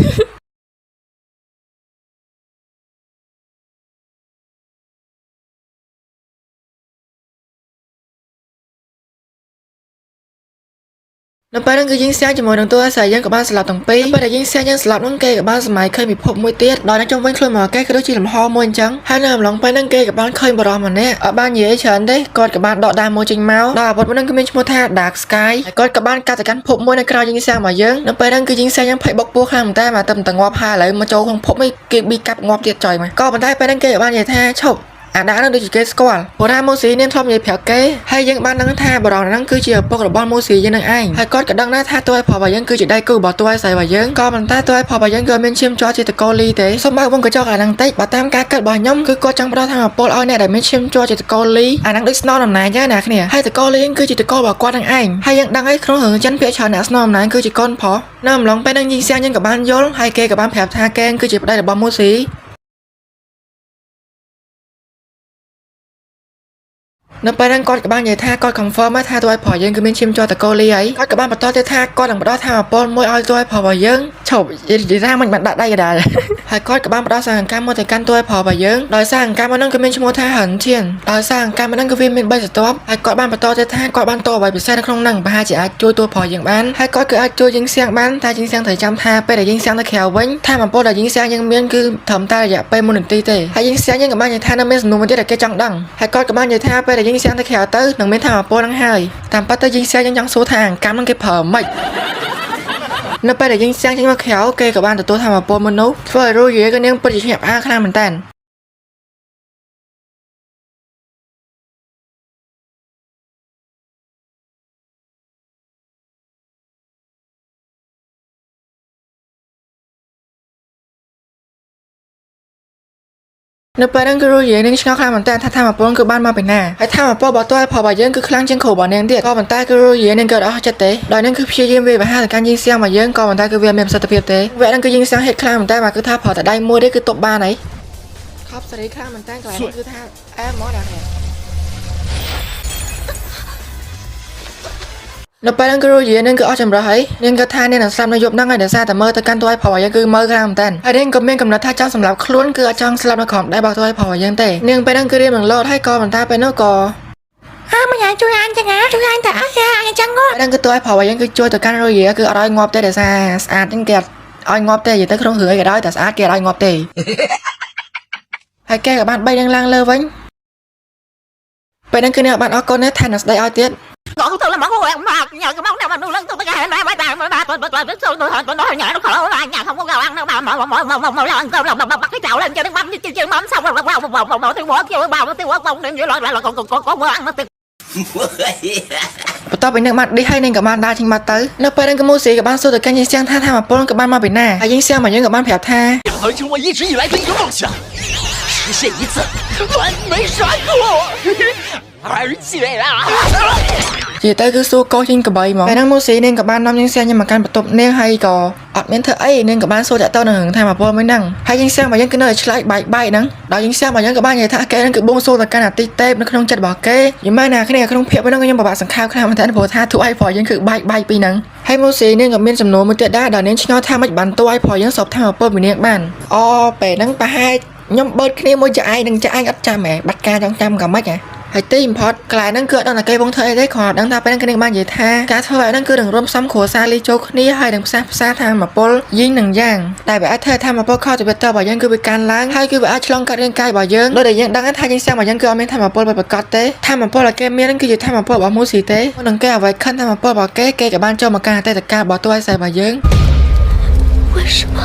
นับไปนั่นคือยิงเสียงจมูกดังตัวใส่ยังกับบ้านสลับตรงปีนับไปแต่ยิงเสียงยังสลับนั่งเกยกับบ้านสมัยเคยมีพบมวยเตี้ยดอยนั่งจงเว้นคลื่นหมอแก้คือด้วยจีลำฮอมวยจังให้นำหลงไปนั่งเกยกับบ้านเคยบรอมันเนี่ยบ้านเย่เฉินได้กอดกับบ้านดอกดามวยจริงเมาดาบทนั่นคือมีชโมท่าดาร์กสกายกอดกับบ้านการจัดการพบมวยในคราวยิงเสียงมาเยอะนับไปนั่นคือยิงเสียงยังไผ่บกปัวข้ามแต่มาเติมตังงอพาเลยมาโจของพบไม่เก็บบีกับงอเตี้ยจ่อยมาก็บันไดไปนั่งเกยกับบ้านเย่แท้ชบđãนั่งดูจีเกสก่อนโบราณโมสีเนี่ยชอบยัยแผลเก้ให้ยังบ้านนั่งท่าบรองนั่งคือเจียปกระบอลโมสียังนั่งไอ้ให้กอดกับดังหน้าท่าตัวพอไปยังคือจะได้กูบอกตัวใส่ไปยังก็มันใต้ตัวพอไปยังเกิดเป็นเชื่อมจอจิตโกลีเตะสมบัติวงกระจกนั่งเตะบัดตามการเกิดบ่อยย่อมคือกอดจังบรอทางโปลเอาเนี่ยได้เป็นเชื่อมจอจิตโกลีนั่งดิสโนนำนายย่าหนักเนี่ยให้ตะโกลียังคือจิตโกบอกกอดนั่งไอ้ให้ยังดังให้ครองหึงจันเพียชาหนักสโนนนั้นคือจิตก้นพอน้ำหลงไปนั่งยิงเสียงยังกับบ้านย้อนให้เกกับบ้านแผลท่าแกงคือจิตได้แต่บอลโมสีนับไปนั่งกอดกับบ้านใหญ่ท่ากอดคอนเฟิร์มมาท่าตัวพอยังคือเป็นชิมจอตะโกลีไอ้กอดกับบ้านปะต้อเจ้าท่ากอดหลังปะต้อท่าปนมวยอ้อยตัวพอไปยังฉบดีร่างมันได้ก็ได้ให้กอดกับบ้านปะต้อสั่งการมวยแต่การตัวพอไปยังโดยสร้างการมานั่งคือเป็นชิมท่าหันเทียนโดยสร้างการมานั่งคือเป็นใบสต๊อปให้กอดบ้านปะต้อเจ้าท่ากอดบ้านตัวไว้ไปใส่ในคลองนั่งไปหาจีอาจูตัวพออย่างบ้านให้กอดคืออาจูยิงเสียงบ้านท่ายิงเสียงถ่ายจำท่าไปแต่ยิงเสียงตะแขวเว้นท่ามันโปแต่ยิงเสียงยังเมียนคือทำตาอย่าไปมุนตีเตะให้ยิงเสียงยังกับบ้านใหญ่ท่านั่งเมียนสนุกมันจะได้แก่จังดังให้กอดกับบ้านใหญ่ท่าไปแต่ยิงเสียงตะแขวเตอหนังเม้นทำมาโป้ทั้งห้ตามปัตเตอร์ยิงเสียงยังสู้ทางการมันเก็บเผาไม่นับไปแต่ยิงเสียงยังมาแขวเกยกับบ้านตัวทำมาโป้มนุษย์เฟอร์รู้เยอะกันยังปฏิเสธอ้าข้างเหมือนกันนับไปนั่นคือรู้เยอะนึงช่างคลางเหมือนกันถ้าทำมาโป้คือบ้านมาเป็นหน้าให้ทำมาโป้บอกตัวพอบ่เยอะคือคลั่งเชียงโขบ่เนียงเดียก็เหมือนใต้คือรู้เยอะนึงเกิดเอาจะเตะโดยนั่นคือพี่ยิงเวไปห้าแต่การยิงเสียงมาเยอะก็เหมือนใต้คือเวียนเมมสตเปียเตะแหวนนั่นคือยิงเสียงเหตุคลางเหมือนใต้มาคือท่าพอแต่ได้มวยได้คือตบบ้านไหนครับสวัสดีคลางเหมือนใต้กลายคือท่าหมอดักเนี่ยนับไปนั่นก็รู้เยอะนั่นก็อ้อจำร้ายนั่นก็ท่าเนี่ยหนังซ้ำนายบนั่งไงเดี๋ยวซาแต่เมื่อแต่การตัวไอ้พอยังคือเมื่อครั้งแต่ไอ้เด้งก็เมี่ยงกำลังท่าเจ้าสำหรับคล้วนคืออาจังสลับนักของได้บอกตัวไอ้พอยังแต่เนื่องไปนั่นคือเรียนเหมือนโลดให้กอมันตาไปนอกกอไม่อยากช่วยอันจังนะช่วยอันแต่อันจังก็นั่นคือตัวไอ้พอยังคือช่วยแต่การรู้เยอะคืออะไรงอบแต่เดี๋ยวซาสะอาดตั้งแก่อ้อยงอบแต่อย่าแต่ครองหือก็ได้แต่สะอาดแก่อ้อยงอบแต่ให้แก่กับบ้านใบยังล่างเลยวันไปนั่นคือเนี่ยบ้านออกก้นเนี่ยแทนได้อ้อยเตี้ยngọn tôi là món của em mà nhờ cái món nào mà nuôi lớn tôi cái này mà tôi nói nhà nó khổ là nhà không có gạo ăn đâu mà lần tôi là bắt cái chảo lên cho nó băm chứ mắm xong rồi bao tiêu quất kêu bao tiêu quất bông nên như loại là còn mua ăn nó tiêuต่อไปหนึ่งมาได้ให้หนึ่งกับบ้านได้ทิ้งมาเตอร์แล้วไปนั่งกับมูสีกับบ้านสู้แต่การยิงเสียงท่าทางมาปนกับบ้านมาเป็นหน้ายิงเสียงมาเยอะกับบ้านแผลท่า完成我一直以来的一个梦想，实现一次完美甩锅，而且啊。chỉ tới cứ xua câu trên cả bầy màนั่งมูสีnênกับบ้านน้องยิงเสียงยังมาการประตูเนี่ยให้ก่ออัดเม้นเธอไอ้nênกับบ้านสู้จะเต้าหนึ่งทางมาปนไม่นั่งให้ยิงเสียงมายังก็เนยใช้ใบนั้นเรายิงเสียงมายังกับบ้านใหญ่ท่าแกนั่นคือบุ้งสู้แต่การตีเต้นั่นขนมจัดบอกแกยังไม่นาแค่เนี่ยขนมเพียบไม่ต้องยังบอกสังขารขนาดมันแทนโผล่ท่าทุไอ้พอยังคือใบปีนั้นให้มูสีเนี่ยกับเม้นจำนวนมันจะได้ดาวเน้นชิงเอาท่าไม่บันตัวไอ้พอยังสอบทางมาปนอยู่เนี่ยบ้านอ๋อไปนั่งไปให้ย่อมเบิดขี้มือจะไอ้ดังจะไอ้อัดจำแหมบัดการจังจำกับไม่ไงให้ตีมพอดกลายนั่นเกิดตั้งแต่เกย์บงเธอได้ขอดังตาไปนั่งกันในบ้านใหญ่ท่าการเท่าไรนั่นคือหนึ่งร่วมซ้ำขัวซาลีโจกนี่ให้ดังซาทางมาปลยิงหนึ่งย่างแต่แบบเธอทำมาปลเข้าจะเป็นเตอร์บ่ยังคือเป็นการล้างให้คือแบบฉลองการเรียนกายบ่ยังโดยเดี๋ยวยังดังนั้นทายิงแซงบ่ยังคือเอาไม่ทำมาปลไปประกอบเต้ทำมาปลละแกเมียนั่นคือจะทำมาปลบ่มูสีเต้คนหนึ่งแกเอาไว้ขั้นทำมาปลบ่แกกับบ้านเจ้ามาการแต่กาบ่ตัวใส่บ่ยัง为什么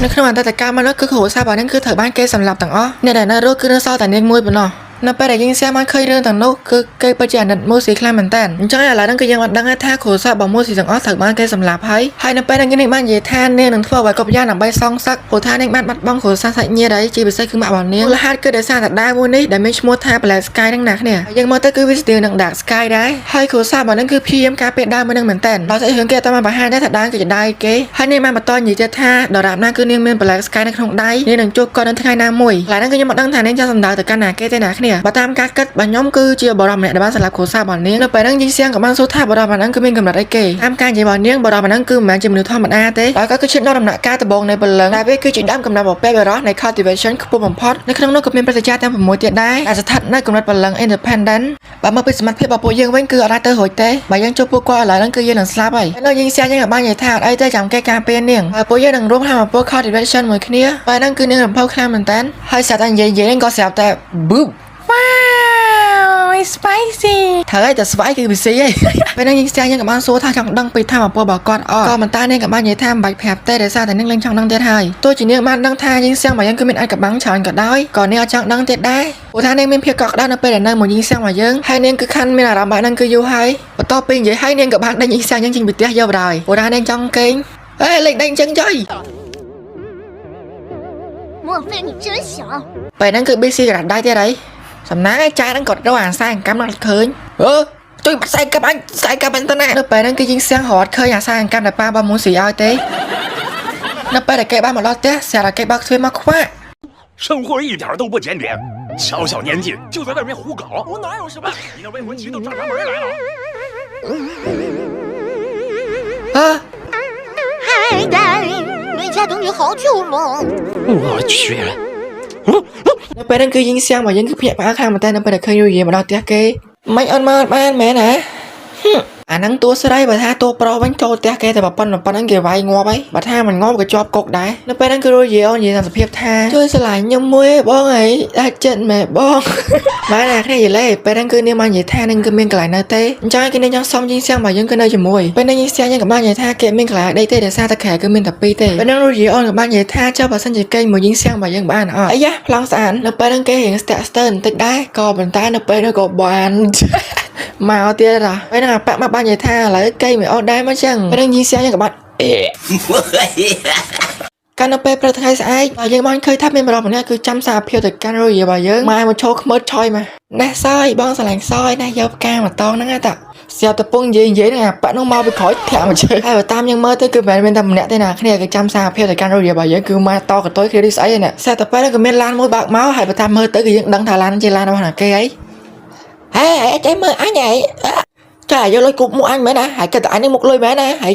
នៅក្នុងអតីតកាលមកនោះគឺគ្រួសាររបស់នាងគឺត្រូវបានគេសម្លាប់ទាំងអស់អ្នកដែលនៅរស់គឺនៅសល់តែនាងមួយប៉ុណ្ណោះនៅពេលដែលយើងស្មានឃើញរឿងទាំងនោះគឺគេពិតជាអាណិតមូស៊ីខ្លាំងមែនតើអញ្ចឹងឥឡូវហ្នឹងគឺយើងបានដឹងថាគ្រួសាររបស់មូស៊ីទាំងអស់ត្រូវបានគេសម្លាប់ហើយនៅពេលដែលនាងបាននិយាយថានាងនឹងធ្វើអ្វីក៏យ៉ាងដើម្បីសងសឹកព្រោះថានាងបានបាត់បង់គ្រួសារសាច់ញាតិហើយជាពិសេសគឺម៉ាក់របស់នាងលហេតុគឺដោយសារតែដាវមួយនេះដែលមានឈ្មោះថា Black Sky ហ្នឹងណាគ្នាយើងមើលទៅគឺវាស្ទើរនឹង Dark Sky ដែរហើយគ្រួសាររបស់នាងគឺព្យាយាមការពារដាវមួយហ្នឹងមែនតើដល់ស្អីរឿងគេអត់បានបង្ហាញដែរថាដាវគឺជាដៃគេហើយនាងបានបន្តនិយាយទៀតថាដរាបណាគឺនាងមាន Black Sky នៅក្នុងដៃនាងនឹងជួបគាត់នៅថ្ងៃណាមួយឡើយហ្នឹងគឺខ្ញុំមិនដឹងថានាងចង់សម្ដៅទៅកាន់ណាគេទេណាគ្នាបើតាមការគិតបាទខ្ញុំគឺជាបរិបម្នាក់ដែលបានសម្លាប់គ្រួសាររបស់នាងនៅពេលហ្នឹងយីសៀងក៏បានសួរថាបរិបម្នាក់ហ្នឹងគឺមានកម្រិតអីគេតាមការនិយាយរបស់នាងបរិបម្នាក់ហ្នឹងគឺមិនមែនជាមនុស្សធម្មតាទេហើយក៏គឺជាដល់ដំណាក់កាលដំបូងនៃព្រលឹងដែលវាគឺជាដើមកំណើតរបស់ពេលបរិះនៃ cultivation ខ្ពស់បំផុតនៅក្នុងនោះក៏មានប្រតិចារទាំង6ទៀតដែរដែលស្ថិតនៅកម្រិតព្រលឹង independent បើមើលពីសមត្ថភាពរបស់ពួកយើងវិញគឺអត់អាចទៅរួចទេបើយើងជួបពួកគាត់ឥឡូវហ្នឹងគឺយើងនឹងស្លាប់ហើយនៅយីសៀងយើងក៏បាននិយាយថាអត់អីទេចាំគេការពារនាងហើយពួកយើងនឹងរួមតាមពល cultivation មួយគ្នាពេលហ្នឹងគឺនាងរំភើបខ្លាំងមែនតើហើយស្រាប់តែនិយាយហ្នឹងក៏ស្រាប់តែ boop spicy ត្រូវតែស្វាយគឺវាស៊ីហីពេលហ្នឹងយើងស្ទះយើងក៏បានសួរថាចង់ដឹងពីធម៌ពលរបស់គាត់អត់ក៏មិនតានាងក៏បាននិយាយថាមិនបាច់ប្រាប់ទេដោយសារតែនាងលែងចង់ដឹងទៀតហើយទោះជានាងបានដឹងថាយើងស្ទះមកយើងគឺមានអាចកបាំងច្រើនក៏ដោយក៏នាងអត់ចង់ដឹងទៀតដែរព្រោះថានាងមានភាពកក់ក្ដៅនៅពេលដែលនៅមួយយើងស្ទះមកយើងហើយនាងគឺខាន់មានអារម្មណ៍បែបហ្នឹងគឺយូរហើយបន្ទាប់ពីនិយាយហើយនាងក៏បានដេញយើងស្ទះយើងចេញពីផ្ទះយកបណ្ដោយព្រោះថានាងចង់គេងហេលេងដេញចឹងចុយ莫非你真想？ ពេលហ្នឹងគឺ BC ក្រាស់ដៃទៀតហើយសំណាងឯចាយហ្នឹងគាត់រកអាសាអង្កាំដល់ឃើញជួយបាត់ខ្សែកាប់អញខ្សែកាប់អញទៅណានៅពេលហ្នឹងគឺយើងស្ទះរត់ឃើញអាសាអង្កាំដែលប៉ារបស់មូស៊ីឲ្យទេនៅពេលដែលគេបានមកដល់ផ្ទះស្រាប់តែគេបើកទ្វារមកខ្វាក់生活一点都不检点，小小年纪就在外面胡搞，我哪有什么？你那未婚妻都找上门来了。嗨，darling，没见等你好久了。我去。នៅពេលហ្នឹងគឺយើងស្ទះមកយើងគឺភ្ញាក់ផ្អើលខ្លាំងមែនតើនៅពេលដែលឃើញយូយាមកដល់ផ្ទះគេមិនអត់មកបានមែនណាអាហ្នឹងតួស្រីបើថាតួប្រុសវិញចូលផ្ទះគេតែប៉ុណ្ណឹងគេវាយងាប់ហើយបើថាមិនងាប់ក៏ជាប់គុកដែរនៅពេលហ្នឹងគឺយូយានិយាយតាមសភាពថាជួយឆ្លាញ់ខ្ញុំមួយបងអីដាច់ចិត្តមែនបងបានណាគ្នាយល់ទេពេលហ្នឹងគឺនាងបាននិយាយថានឹងគឺមានកន្លែងនៅទេអញ្ចឹងគេនាងចង់សុំយើងស្ទះមកយើងគឺនៅជាមួយពេលហ្នឹងយើងស្ទះយើងក៏បាននិយាយថាគេមានកន្លែងដេកទេដោយសារតែខែគឺមានតែ2ទេពេលហ្នឹងយូយាក៏បាននិយាយថាចុះបើសិនជាគេមួយយើងស្ទះមកយើងបានអត់អាយ៉ាប្លង់ស្អាតនៅពេលហ្នឹងគេរៀងស្ទាក់ស្ទើរបន្តិចដែរក៏ប៉ុន្តែនៅពេលនោះក៏បានមកទៀតហ៎ពេលហ្នឹងអាប៉ាក់មកបាននិយាយថាឥឡូវគេមិនអត់ដែរមកចឹងពេលហ្នឹងយីស្ទះយើងក៏បានកាលនៅពេលព្រឹកថ្ងៃស្អែកយើងបានឃើញថាមានបរិបម្នាក់គឺចាំសារភាពទៅកាន់រយរបស់យើងម៉ែមកឈោខ្មើឆយមកណេះសយបងស្រឡាញ់សយណាយកផ្កាមកតងហ្នឹងតាស្រាប់តែពងនិយាយហ្នឹងអាប៉ាក់នោះមកពីក្រោយធាក់មកជើហើយបើតាមយើងមើលទៅគឺមិនមែនតែម្នាក់ទេណាគ្នាគឺចាំសារភាពទៅកាន់រយរបស់យើងគឺមកតកតយគ្នានេះស្អីហ្នឹងស្រាប់តែពេលហ្នឹងក៏មានឡានមួយបើកមកហើយបើតាមមើលទៅគឺយើងដឹងថាឡានជាឡានរបស់ណាគេហីចេះមើលអញហីចាយកលុយគប់មកអញមែនណាហើយគិតតែអញនឹងមុខលុយមែនណាហើ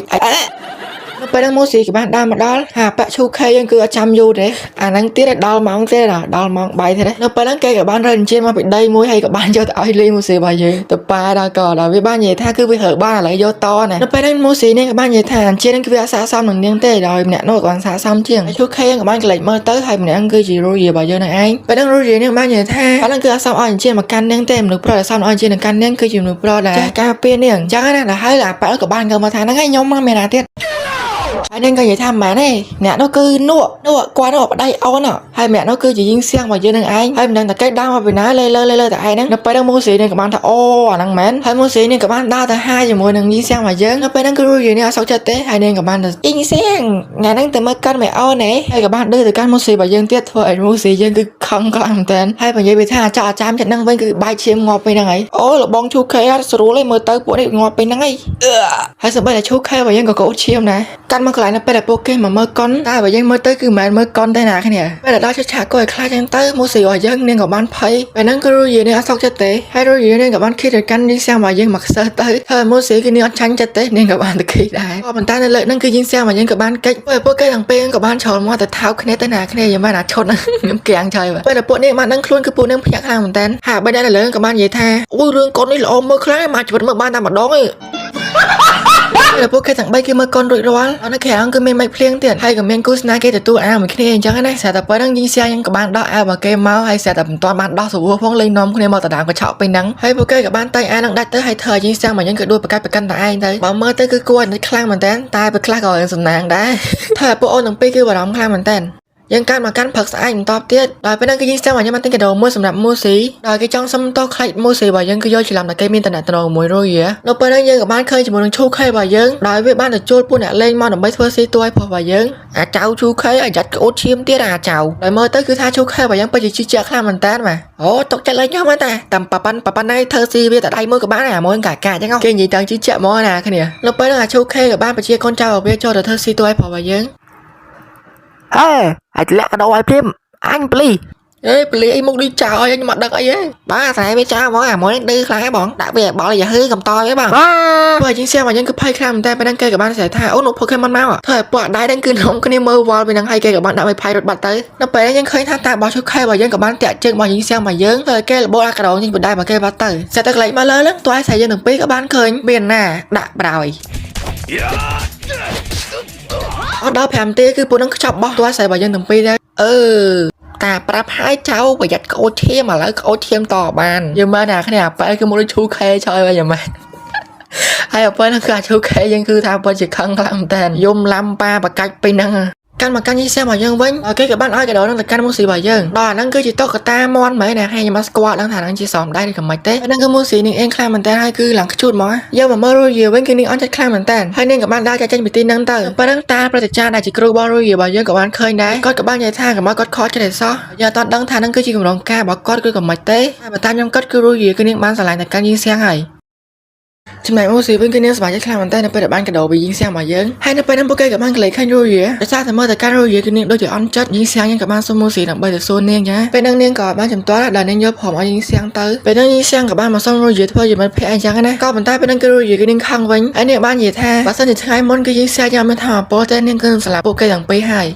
យនៅពេលហ្នឹងមូស៊ីក៏បានដើរមកដល់ហាប៉ាក់ឈូខេយើងគឺអត់ចាំយូរទេអាហ្នឹងទៀតដល់ម៉ោងទេដល់ម៉ោង3ទេនៅពេលហ្នឹងគេក៏បានរើអញ្ជើញមកពីដីមួយហើយក៏បានយកទៅឲ្យលីមូស៊ីរបស់យើងទៅប៉ាដល់ក៏ដល់វាបាននិយាយថាគឺវារើបានឥឡូវយកតណានៅពេលហ្នឹងមូស៊ីនេះក៏បាននិយាយថាអញ្ជើញហ្នឹងគឺវាអត់ស័ក្តិសមនឹងនាងទេដោយម្នាក់នោះក៏បានស័ក្តិសមជាងហើយឈូខេយើងក៏បានកលេចមើលទៅហើយម្នាក់ហ្នឹងគឺជារូយរបស់យើងនឹងឯងពេលហ្នឹងរូយនេះបាននិយាយថាហ្នឹងគឺអត់សមឲ្យអញ្ជើញមកកាន់នាងទេមនុស្សប្រុសដែលសមឲ្យអញ្ជើញមកកាន់នាងគឺជាមនុស្សប្រុសដែលការពារនាងអញ្ចឹងណាដល់ហើយអាប៉ាក់ក៏បានក៏មកថាហ្នឹងឯងខ្ញុំមិនមែនណាទៀតហើយនាងក៏និយាយថាម៉ែនេះអ្នកនោះគឺនោះគាត់នោះប្តីអូនហើយម្នាក់នោះគឺជាយីងសៀងរបស់យើងនឹងឯងហើយមិនដឹងតែគេដើរមកពីណាលើតែឯងហ្នឹងនៅពេលហ្នឹងមូស៊ីនេះក៏បានថាអូអាហ្នឹងមែនហើយមូស៊ីនេះក៏បានដើរទៅហាជាមួយនឹងយីងសៀងរបស់យើងនៅពេលហ្នឹងគឺយីនេះអត់សុខចិត្តទេហើយនាងក៏បានទៅយីងសៀងថ្ងៃហ្នឹងទៅមើលកាន់មែអូនហ៎ហើយក៏បានដើរទៅកាន់មូស៊ីរបស់យើងទៀតធ្វើឲ្យមូស៊ីយើងគឺខឹងខ្លាំងមែនតើហើយបើនិយាយពីថាចោលចាំចិត្តហ្នឹងវិញគឺបាយឈាមងាប់ពីហ្នឹងហើយអូលបងឈូខេអត់ស្រួលទេមើលទៅពួកនេះងាប់ពីហ្នឹងហើយសម្បីតែឈូខេរបស់យើងក៏កោតឈាមដែរកាន់មកកន្លែងនៅពេលដែលពួកគេមកមើលកុនតែបើយើងមើលទៅគឺមិនមែនមើលកុនទេណាគ្នាពេលដែលដល់ឆាកក៏ឲ្យខ្លាចចឹងទៅមូស៊ីរបស់យើងនាងក៏បានភ័យពេលហ្នឹងគឺរូយនេះអត់សុខចិត្តទេហើយរូយនេះក៏បានគិតទៅកាន់យីងសៀងរបស់យើងមកខ្សឹសទៅហើយមូស៊ីគឺនាងអត់ចាញ់ចិត្តទេនាងក៏បានទៅគិតដែរក៏ប៉ុន្តែនៅលើហ្នឹងគឺយីងសៀងរបស់យើងក៏បានកិច្ចពួកគេទាំងពីរក៏បានច្រឡំមកទៅថោកគ្នាទៅណាគ្នាយ៉ាងម៉េចណាឈុតខ្ញុំគាំងចៃពេលដែលពួកនេះបានដឹងខ្លួនគឺពួកនឹងភ្ញាក់ខ្លាំងមែនតើហើយបើនៅលើក៏បាននិយាយថាអូរឿងកុននេះល្អមើលខ្លាំងមកជីវិតមើលបានតែម្ដងឯង แต่พวกแค่ทั้งใบคือเมื่อก่อนรุ่ยร้อนตอนนั้นแค่อังคือไม่เพลียงเตียนให้กับเมียนกูสนาเกตตัวเหมือนแค่นี้จังนะแต่ไปนั่งยิงเสียยังกับบ้านดอกมาเกมเมาให้แต่ตอนบ้านดอกสูบพวกเลยน้อมคนนี้มาตะดามกระเฉาไปนั่งให้พวกแกกับบ้านใต้นั่งได้เตอให้เธอยิงเสียเหมือนยังเกิดด้วยประกันตายเลยบ่เมื่อเตอคือกวนในคลางเหมือนแตนตายไปคลางก่อนสำนักได้เธอพวกโอนหนังปีคือบ่ร้องคลางเหมือนแตนยังการมากันผักสะอาดตอบเตี้ยโดยไปนั่งก็ยิงเสียงว่ายังมันตั้งกระโดดมือสำหรับมือสีโดยก็จ้องซ้ำโต๊ะใครมือสีบ่ยังก็ย่อยฉลามแต่ก็มีแต่หนาตนมวยรุ่ยเยอะเราไปนั่งยังกับบ้านเคยจะมาลงชูใครบ่ยังโดยเวบ้านแต่โจดปุ่นเล่นมอหนุ่มใบเฟิร์ซีตัวพอบ่ยังเจ้าชูใครยัดโอ๊ตชิมเตี้ยเจ้าโดยเมื่อเต้คือท่าชูใครบ่ยังไปจะชี้เจ้าคลามันแตนมาโอ้ตกใจเลยย่อมาแต่ต่ำปะปันในเธอซีเวียแต่ได้มือกับบ้านมวยกาจังเอาเก่งยี่ตังชี้เจ้ามอนะแค่เนี่ยเราไปนั่งชูใครกับบ้านไปเชียร์คนเจ้าเวียโจแต่เธอซีตัวพอบ่ยังไอ้แหลกกระโดดไอ้พิมanh pli pli anh muốn đi chào anh mặt đất ấy ba thằng bây giờ mỗi đi khai bọn đã về bỏ là hư cầm to với bạn bởi chính xe mà nhân cứ pay khai taไปนั่งเกย์กับบ้านสายท่าโอ้หนูโปเกมอนมาอ่ะเธอปวดได้ดังคืนน้องก็นี่มือวอลไปนั่งให้เกย์กับบ้านได้ไปพายรถบัตรเต้นับไปยังเคยท่าตาบอลชุดไข่บ่ยังกับบ้านแตะจึงบ่ยิงเสียงบ่ยังเธอเกย์โบราณกระโดดยิงไปได้บ่เกย์บัตรเต้เสร็จตะไลมาเลยแล้วตัวใส่ยังหนึ่งปีกับบ้านเคยเบียนหน้าด่าเปล่าđó phèm tia cứ bố nó chọc bó tôi xài bà dân từng pi đấy ta prap hai cháu và giặt câu thêm mà lấy câu thêm tò bàn nhưng mà nào cái nào phải cái món chú khe chơi bây giờ mà hay ở bên nó cả chú khe dân cư tham bên chỉ khăn làm tiền dùng làm ba và cách pin năng căn mà căn như xe mà dân vinh cái bạn nói cái đó là căn mua xì bà dân đó năng cứ chỉ tốt cái ta mon mấy này hay như Moscow đang thả đang chỉ sòm đây thì cầm mày tết năng cứ mua xì nên em khai mình tên hay cứ làm cái chút mó giờ mà mơ rồi nhiều bên kia nên ăn chắc khai mình tên hay nên các bạn đã cho tranh bị tin năng tờ bạn đang taประชาได้chỉ kêu bao rồi nhiều bà dân các bạn khơi đấy có các bạn nhảy thang các bạn có khó cho để so giờ toàn đang thả năng cứ chỉ cầm đồng ca bảo có cứ cầm mày tết mà ta nhắm cất cứ rồi nhiều cái nên bạn sẽ lại là căn như xe hay chúng mày mua xì bên kia nếu bạn chắc khai mình tên là phải để bạn cái đầu bị dính xe mà dân hay nó phải nắm bốc cây các bạn lấy khăn rồi gì á sao thì mơ tại can rồi gì cái nên đôi chỉ on chất dính xe nhưng các bạn xông mua xì làm bây giờ xôn neng nhá bên đang neng cỏ bạn chấm toán là đàn neng nhớ phỏng ở dính xe tới bên đang dính xe các bạn mà xông rồi gì thôi gì mình phải anh chăng này có bàn tay bên đang cái rồi gì cái neng khăn vĩnh anh này bạn gì tha và sân thì hai món cái dính xe cho mình thảo bó tên neng cơn là bốc cây thằng P2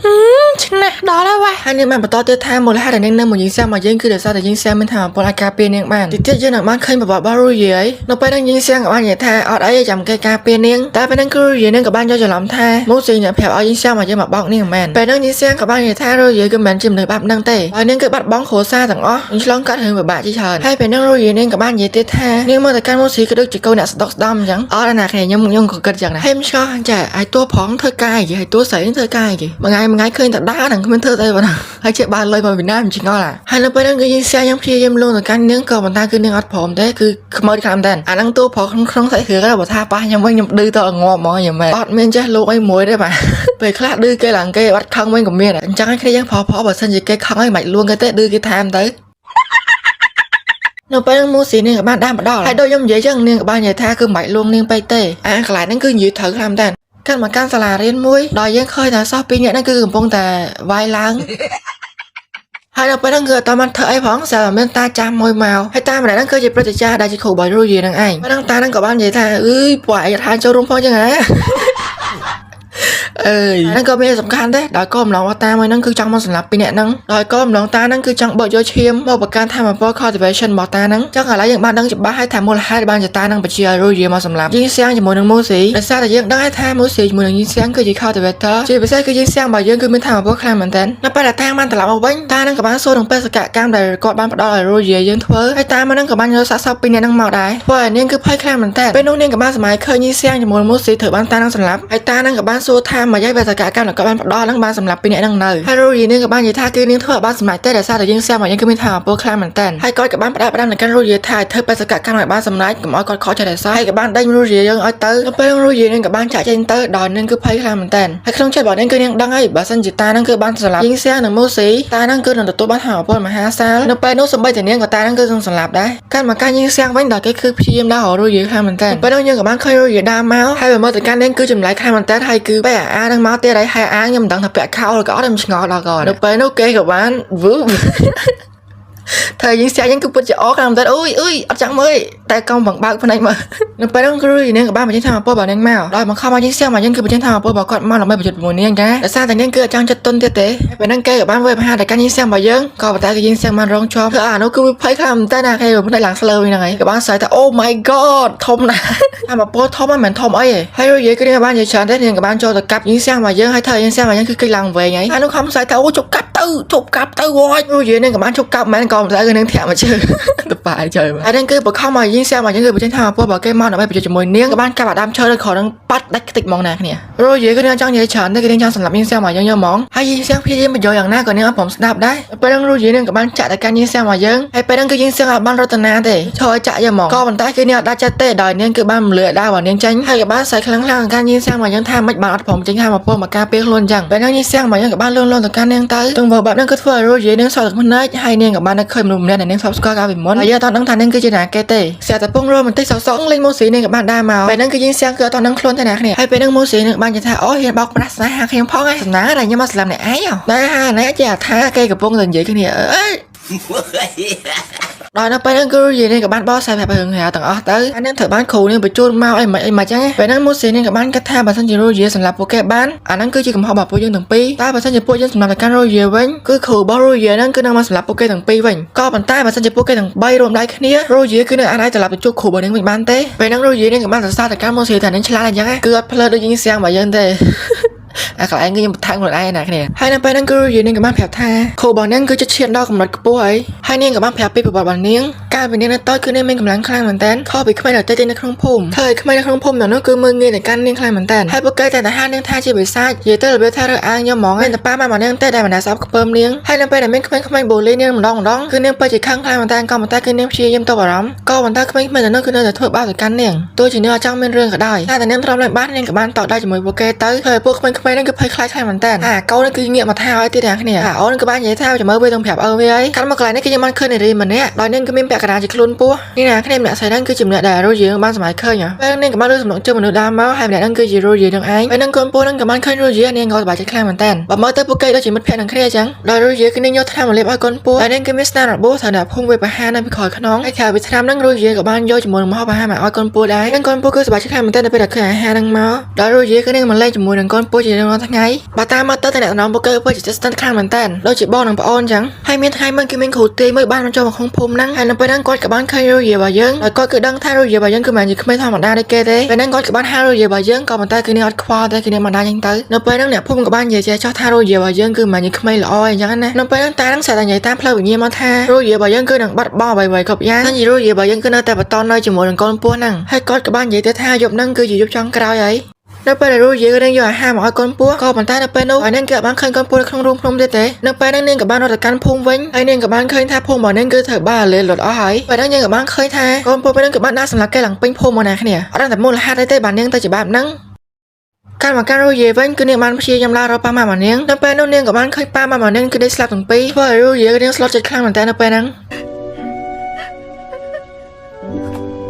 chính là đó là vậy hai neng bạn bắt to tiêu tha một là hai đàn neng nâng một dính xe mà dân cứ để sao để dính xe mình thảo bó là cà phê neng bạn thì tiết dân là bạn khơi mà bỏ bao rồi gì ấy nó phải đang dính xe các bạn gì tha ở đấy chấm cây cà phê neng ta phải đang cứ gì neng các bạn cho làm tha mua xì nhà phèo ở dính xe mà dân mà bọc neng mền phải đang dính xe các bạn gì tha rồi gì cái mền chìm đời bắp năng tệ và neng cái bắt bóng khổ xa thằng ó những lon cắt hơn về bạn chỉ chờ hay phải đang rồi gì neng các bạn gì tê tha nhưng mà tại can mua xì cái đức chỉ câu nè stock dom chẳng ở là này nhưng còn cần chẳng này em cho chả ai tua phóng thơ cay gì hay tua sấy thơ cay gì mà ngày khơi thật đá thằng không thơ đây vào hay chạy bàn lời vào Việt Nam chỉ ngon là hay là phải đang cái dính xe giống khi em luôn rồi can nướng cờ bàn ta cứ nướng ớt phồng thế cứ mới đi làm đèn đang tua phồng không thể thừa cái bảo tha ba nhưng mà đưa tao ngon mò nhà mẹ ọt miên chứ luôn ấy muối đấy mà về khác đưa cái làng cây bắt khăn bên của miên này chẳng cái giang phò bảo sân gì cây khăn ấy mày luôn cái tết đưa cái tham tới nó phải mua xì nên các bạn đang bắt đỏ hay đôi giống vậy chứ nên các bạn nhảy tha cứ mày luôn nên bay tê lại nó cứ nhiều thử làm đèn căn mà căn là riêng muối đòi giang khơi là shopping nhẹ nó cứ cầm bông tà vai láng hai nó phải đang ngựa tao mặt thợ ai phóng sao bên ta chăm môi màu hay ta mà lại đang cơ dịpประชาได้chỉ khổ bởi rồi gì đằng ảnh đang ta đang có ban vậy ta quậy hai cho rung phong chứ hảนั่นก็ไม่สำคัญเด้ดอยก้มลองว่าตามันนั่นคือจังมันสำหรับปีเนี่ยนั่งดอยก้มลองตานั่นคือจังเบิร์ดโยเชียมบอกประการทำมาเพราะ cultivation บอกตานั่งจังอะไรอย่างบ้านนั่งจะบ้าให้ทำมูลค่าบ้านจะตานั่งไปเชียร์รู้เยอะมาสำหรับยิ่งเสียงจะมูลหนึ่งมูสีแต่ซาแต่ยังได้ทำมูสีมูลหนึ่งยิ่งเสียงคือจะ cultivator จีไปใส่คือยิ่งเสียงบ่อยยังคือไม่ทำมาเพราะคลายเหมือนกันนั่นไปแต่ทางมันตลาดมาเว้นตานั่งกับบ้านโซ่ถึงเป็นสกัดกลางแต่กอดบ้านปดอยรู้เยอะยังทั่วให้ตามานั่งกับบ้านเยอะซับปีเนี่ยนั่งเมาได้เพราะเนี่ยคือไพ่คลายเหมือนแต่เป็นน้องเนี่ยกับบ้านสมัยเคยยิ่งเสียงจะมูลมูสีถือบ้านตานั่งสำหรับให้ตานั่งกับบ้านโซ่ทำมาย้ายไปสกัดกลางกับบ้านดอลังบ้านสำหรับปีนี้นั่งเนยให้รู้ยีนึงกับบ้านยีท่าคือนึงเท่าบ้านสมัยเต้แต่ซาแต่ยังแซมยังก็ไม่ทำโปรแกรมเหมือนกันให้ก้อยกับบ้านประดับในการรู้ยีท่าเธอไปสกัดกันหน่อยบ้านสมัยกับอ้อยก้อยขอจะได้ซให้กับบ้านได้รู้ยียังอ้อยเตอร์แล้วไปรู้ยีนึงกับบ้านจ่ายเจนเตอร์ดอนนึงคือไพ่คลามเหมือนกันให้ต้องใช้บอกนึงก็ยังดังไอ้บ้านสันจิตานั่งคือบ้านสำหรับยิงแซงหนึ่งมูสีตานั่งคือหนึ่งตัวบ้านหาวปนมหาซาแล้วไปนู้สมัยแต่เนี้ยกับตานั่งคือสำหรับได้การมาการยิงแซงไว้ดอกก็คือพีเอ็มดาวรู้ยีคลามเหมือนกันไปต้องยังกับบ้านเคยรู้ยีดาวเมาส์ให้แบบเมื่อแต่การเล่นคือจำไรคลามเหมือนกันให้คือไปนั่งเมาส์เตะได้ให้ยังดังถับแปะเข้าแล้วก็อ้อมชงอแล้วก่อนไปนู้เกย์กับบ้านวูบ thời gian xe vẫn cứ bật cho làm tới ui ở chẳng mới tại công bằng bao phần này mà nó phải đăng kêu nên các bạn mà trên thang mà bảo nên mèo rồi mà không ai trên xe mà vẫn cứ trên thang mà bảo còn mà là mấy bị chụp mùi nên ra tại sao tại nên cứ trang chất tôn tế tế phải đăng kêu các bạn với hai đại ca trên xe mà vẫn còn tại cái trên xe mà rong cho nó cứ thấy làm tay nào hay rồi bên đây làng slur này các bạn xài ta oh my god thông nè mà bảo thông mà mình thông ấy hay rồi vậy cái các bạn vậy chán thế nên các bạn cho được cặp trên xe mà vẫn hay thời trên xe mà vẫn cứ cây làng về nhảy nó không xài ta chụp cặp tư rồi vậy nên các bạn chụp cặp mà còn lại cái nên thẹn mà chơi tập bài chơi mà đang cứ bảo không mà trên xe mà những người trên thang mà bảo cái món ở đây bị chụp mùi niếng các bạn các bạn đam chơi khỏi đang bắt đách tịch món này nè rồi vậy cái trang vậy chán cái trang sản lập trên xe mà những món hay trên xe khi mà giờอย่างน่าcòn nênผมsnap đấyไปđang rồi vậy nên các bạn chạy tại cái trên xe mà dân hayไปđang cái trên xe là bạn Rotana thế chơi chạy giờ mónก็มันtại cái này đã chạy tệ đòi nênคือบ้านเหลือได้ว่าnên tránh hay các bạnใส่ครั้งล่างการtrên xe mà dân tham mấy bạnผมchính tham màพวกมาคาเปียกluôn chẳngไปđang trên xe mà dân các bạn luôn từการnên tới từng vào bạn đang cứ phơi rồi vậy nên sau được mình nói hay nên các bạn đang khơi mình nên subscribe các bạn muốn bây giờ tao đang thành nên cái chuyện này cái tệ xeแต่พวกเรามันติดสองเล่นโมสีเนี่ยกับบ้านได้มาไปนั่งก็ยิงเสียงเกลือตอนนั่งคลนขนาดเนี่ยให้ไปนั่งโมสีเนี่ยบ้านจะท่าอ๋อเห็นบอกปรัสนะหาเพียงพ่อไงสนาอะไรเนี่ยมาสลับเนี่ยไอ้เหรอได้ฮะไหนจะท่าเกยกับพวกเงินเยอะกันเนี่ยrồi nó phải đang cứ gì nên các bạn boss sai phải hưởng hạ tầng tới anh đang thử bán khủ nên bị chôn mau em mà chẳng phải đang mua xí nên các bạn cắt tha bản thân chỉ rồi gì sản lập của các bạn anh đang cứ chỉ cầm họ bảo dân từng pi ta bản thân chỉ bộ dân sản lập cái rồi gì vậy cứ khủ bao rồi gì đang cứ đang mà sản lập của cái từng pi vậy có bàn tay bản thân chỉ bộ cái từng bay rôm đây cái này rồi gì cứ nên anh ấy sản lập cho khủ bởi những mình bán tế phải đang rồi gì nên các bạn làm sao để các mua xí thành nên chả là chẳng cứ upload được những sang mà dân thế các bạn cứ một tháng một ai nè này hai năm bay đang cứ gì nên các bạn phèo tha khổ bọn nên cứ chất chuyện đo cầm đặt của ấy hai nên các bạn phèo pi của bọn niếngการเป็นเนี่ยต้อยคือเนี่ยมันกำลังคลายเหมือนกันข้อไปขึ้นมาเดี๋ยวเต้นในครั้งพุ่มเธอขึ้นมาในครั้งพุ่มเดี๋ยวนั่นคือมือเงี้ยในการเนี่ยคลายเหมือนกันให้พวกเกย์แต่ห้าเนี่ยท่าจีบซ่าเยเตอร์หรือเบลท่าเรืออ้างยอมมองแต่ป้ามาเนี่ยเต้ได้มาได้ซับเพิ่มเลี้ยงให้นั่นไปแต่ไม่ขึ้นมาโบลี่เนี่ยมันร้องคือเนี่ยไปจีข้างคลายเหมือนกันก็มันใต้คือเนี่ยชี้ยิ้มตัวบาร้อมก็มันใต้ขึ้นมาแต่นั่นคือเนี่ยจะถอดบ้าจากการเนี่ยตัวจีเนี่ยจ้างเป็นเรื่องก็ได้แต่เนี่ยทำอะไรบ้านเนี่ยกับบ้านต่อได้จากมือพวกเกย์เตอร์เธอพวกขึ้นมานั่นคือคลายเหมือนกันเขานั่นคือเงี้ยมาท่าไอ้ที่แดงเนี่ยอ๋อนั่นคือบ้านใหญ่ท่าจากมือไปตรงแผลไว้การมาไกลนั่นคือยังมันขึ้นในรีมันเนี่ยโดยนั่นคือมีแปะกระดาษจากลุ้นปัวนี่นะคะแนนเนี่ยใส่นั่นคือจิ๋มเนี่ยได้รู้เยอะบ้านสมัยเคยเนี่ยไปนั่นกับบ้านรู้สมองเจอมนุษย์ดำมาให้เนี่ยนั่นคือจีรู้เยอะดังไอ้ไปนั่นคนปัวนั่นกับบ้านเคยรู้เยอะเนี่ยก็สบายใจคลายเหมือนกันแบบเมื่อเตอร์พวกเกย์เราจิ๋มมันแพ้ดังเครียดจังโดยรู้เยอะคือเนี่ยยอดทำมาเล็บไอ้คนปัวไปนั่นคือมิสนาร์ดบัวเธอเนี่ยพุ่งไปหานั่นไปขอขน้องไอ้ข่าวไปทำนั่งรู้เยอะกับบ้านย่อยจิ๋มมันมาไปหาหมาไอ้คนปัวได้นั่นคนปัวก็สบายใจคลายเหมือนกันไปดักเคยหาดังมาโดยรู้เยอะคือเนี่ยมันไล่จิ๋มมันคนปัวจีนอนทั้งไงบาตามาเตอร์แต่เนี่ยน้องพวกเกย์เพื่อจะสตันคลายเหมือนกันเราจิ๋มบ้องนังปะอ้อนจังให้เมียนให้มันคือเมียนขู่ตีเมื่อบ้านมันจอมาคงพุ่มนั่งให้นั่งไปนั่งกอดกับบ้านเคยรู้เยอะบ่ยังแล้วก็คือดังท่ารู้เยอะบ่ยังคือมันไม่ทำมันได้ได้เกย์ไปนั่งกอดกับบ้านท่ารู้เยอะบ่ยังก็มันใต้คือเนี่ยอัดควาแต่คือเนี่ยมันได้ยังตื้อนั่งไปนั่งเนี่ยพุ่มกับบ้านเยอะๆชอบท่ารู้เยอะบ่ยังคือมันยังไม่ละอ้อยอย่างนั้นนะนั่งไปนั่งตานั่งใส่ตาใหญ่ตามเพลย์แบบนี้มาท่ารู้เยอะบ่ยังคือนั่งบัดบ่อใบๆกับยาท่านยี่รู้เยอะบ่ยังคือนั่งแต่ปัตตอนน้อยจมูกนั่งก้นปัวนั่งให้กอดกับบ้านเยอะๆท่ายบนั่งคืออยู่ยบช่องกราวใหญ่นั่งไปรู้เยอะก็นั่งอยู่ห้ามเอาก้นปัวก็มันใต้นั่งไปนู้นนั่งกับบ้านเคยก้นปัวข้างรุ่มพรมเตะนั่งไปนั่งเนียงกับบ้านรถการพุ่งวิ่งไอเนียงกับบ้านเคยท่าพุ่งบ่นั่งคือเถอะบ้าเลยหลุดอ้อหายไปนั่งเนียงกับบ้านเคยท่าก้นปัวไปนั่งกับบ้านน่าสำหรับแกหลังปิ้งพุ่งมาแน่เนี่ยเอาตั้งแต่มูลค่าได้เตะบ้านเนียงแต่จะแบบนั่งการมาการรู้เยอะวิ่งคือเนียงมันเชียยำลาเราป้ามาเนียงนั่งไปนู่นเนียงกับบ้านเคยป้ามาเนียงคือได้สลับถึงปีเพราะรู้เยอะก็เนียงสลับจัดครั้งเหมือนแต่นั่งไปนั่ง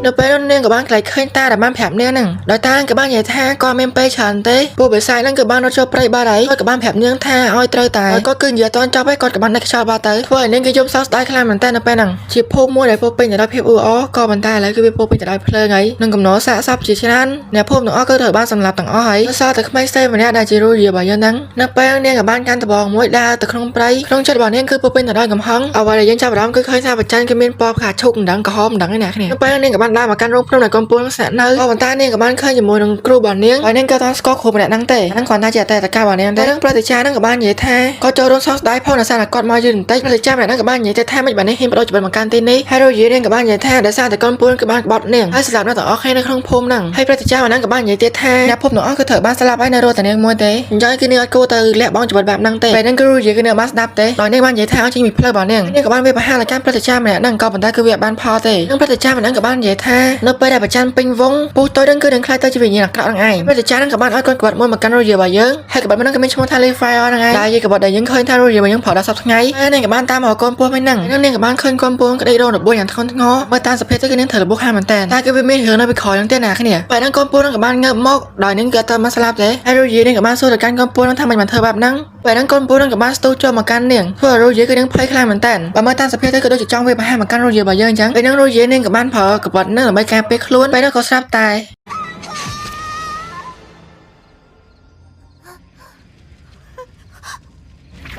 เราไปนั่นเนียงกับบ้านไกลเคยตาแต่บ้านแผบเนียงหนึ่งโดยตากับบ้านใหญ่ท่าก็เมมไปฉันเต้ปูไปใส่นั่งกับบ้านเราชอบไปบ้าไหนกับบ้านแผบเนียงท่าอ้อยเตยตายก็ขึ้นเยอะตอนชอบไปกอดกับบ้านนักชาวบ้าเตยเพื่อเนียงก็ยมซอสได้คลายเหมือนแต่นั่นไปนั่งจีบพูมัวไหนพูเป็นจะได้เพียบอ้อก็มันตายแล้วคือไปพูเป็นจะได้เพลิงไงนั่งกับน้องสะซับจีฉะนั้นเนี่ยพูต่างอ้อก็เถอะบ้านสำหรับต่างอ้อให้ซอแต่ไม่เซ่วันนี้ได้จีรู้เยอะบ่อยนั่งนั่งไปเนียงกับบ้านการตะบองมวยดาแต่คลองไปคลองจัดบ่อเนียงคือพูเป็นแต่ได้กับห้องเอาไว้เลยยังชาวบ้านก็เคยทราบประจันก็มีปอบขาชุกดังกระหอบดังไอ้เนี่ยนั่งไปเนียงกับบ้านได้มาการร่มพร้อมในกองปูนแสนเนยก็วันตาเนี่ยกับบ้านเคยอยู่มวยนังครูบ่อเนียงบ่อเนียงก็ตอนสกอตโคมันนั่งเตะนั่งขวัญตาเจ็ดแต่ตะการบ่อเนียงแต่เรื่องปฏิชานั่งกับบ้านใหญ่แท้ก็เจอโดนซอสได้พ่อหน้าสารกอดมายืนเตะปฏิชาแบบนั่งกับบ้านใหญ่แท้ไม่แบบนี้เห็นเราจะเป็นเหมือนกันทีนี้ให้เรายืนเนียงกับบ้านใหญ่แท้แต่ซาแต่ก้อนปูนกับบ้านบอดเนียงให้สลับหน้าต่ออ้อให้ในครั้งพรมนั่งให้ปฏิชามานั่งกับบ้านใหญ่แท้นับพบหนูอ้อก็เถอะบ้านสลับไว้ในโรแต่เนียงมวยเตะย้อยคือเนียงโกเตอร์และบ้องจะแบบนั่งเตะไปนั่งก็รู้ยืนคือเนียงบ้านดับเตะลอยในบ้านใหญ่แท้จริงมีเพลย์บ่อเนียงเนียงกับบ้านเวปห้าและการปฏิชาเนี่ยนั่งก็บนได้คือเวียบ้านพอเตะนั่งปฏิชามานั่งกับบ้านใหญ่ ថានៅពេលដែលប្រចាំពេញវងពូតូចនឹងគឺនឹងខ្លាចទៅជាវិញ្ញាណអាក្រក់នឹងឯងព្រះអាចារ្យនឹងក៏បានឲ្យកូនក្បត់មួយមកកាន់រយរបស់យើងហើយកបត់មួយនឹងក៏មានឈ្មោះថា Leafire ហ្នឹងឯងដែលយាយកបត់ដែលយើងឃើញថារយរបស់យើងផលដល់សប្តាហ៍ថ្ងៃហើយនឹងក៏បានតាមមកកូនពស់វិញហ្នឹងនឹងក៏បានឃើញកូនពស់ក្តីរងរបួសយ៉ាងធ្ងន់ធ្ងរបើតាមសភាពទៅគឺនឹងធ្វើរបួសខ្លាំងមែនតើតែគឺវាមានរឿងនៅពីក្រោយហ្នឹងទេណាគ្នាបែរហ្នឹងកូនពស់នឹងក៏បានងើបមកដោយនឹងក៏អត់មកស្លាប់ទេហើយរយនឹងក៏បានសួរទៅកាន់កូនពស់នឹងថាមិនបានធ្វើបែបហ្នឹងបែរហ្នឹងកូនពស់នឹងក៏បានស្ទុះចូលមកកាន់នាងធ្វើឲ្យរយគឺនឹងភ័យខ្លាំងមែនតើបើមើលតាមសភាពទៅក៏ដូចជាចង់វាប្រហារមកកាន់រយរបស់យើងអញ្ចឹងពេលហ្នឹងរយនឹងក៏បានប្រើកបត់នឹងដើម្បីការពារខ្លួនបែរហ្នឹងក៏ស្លាប់ត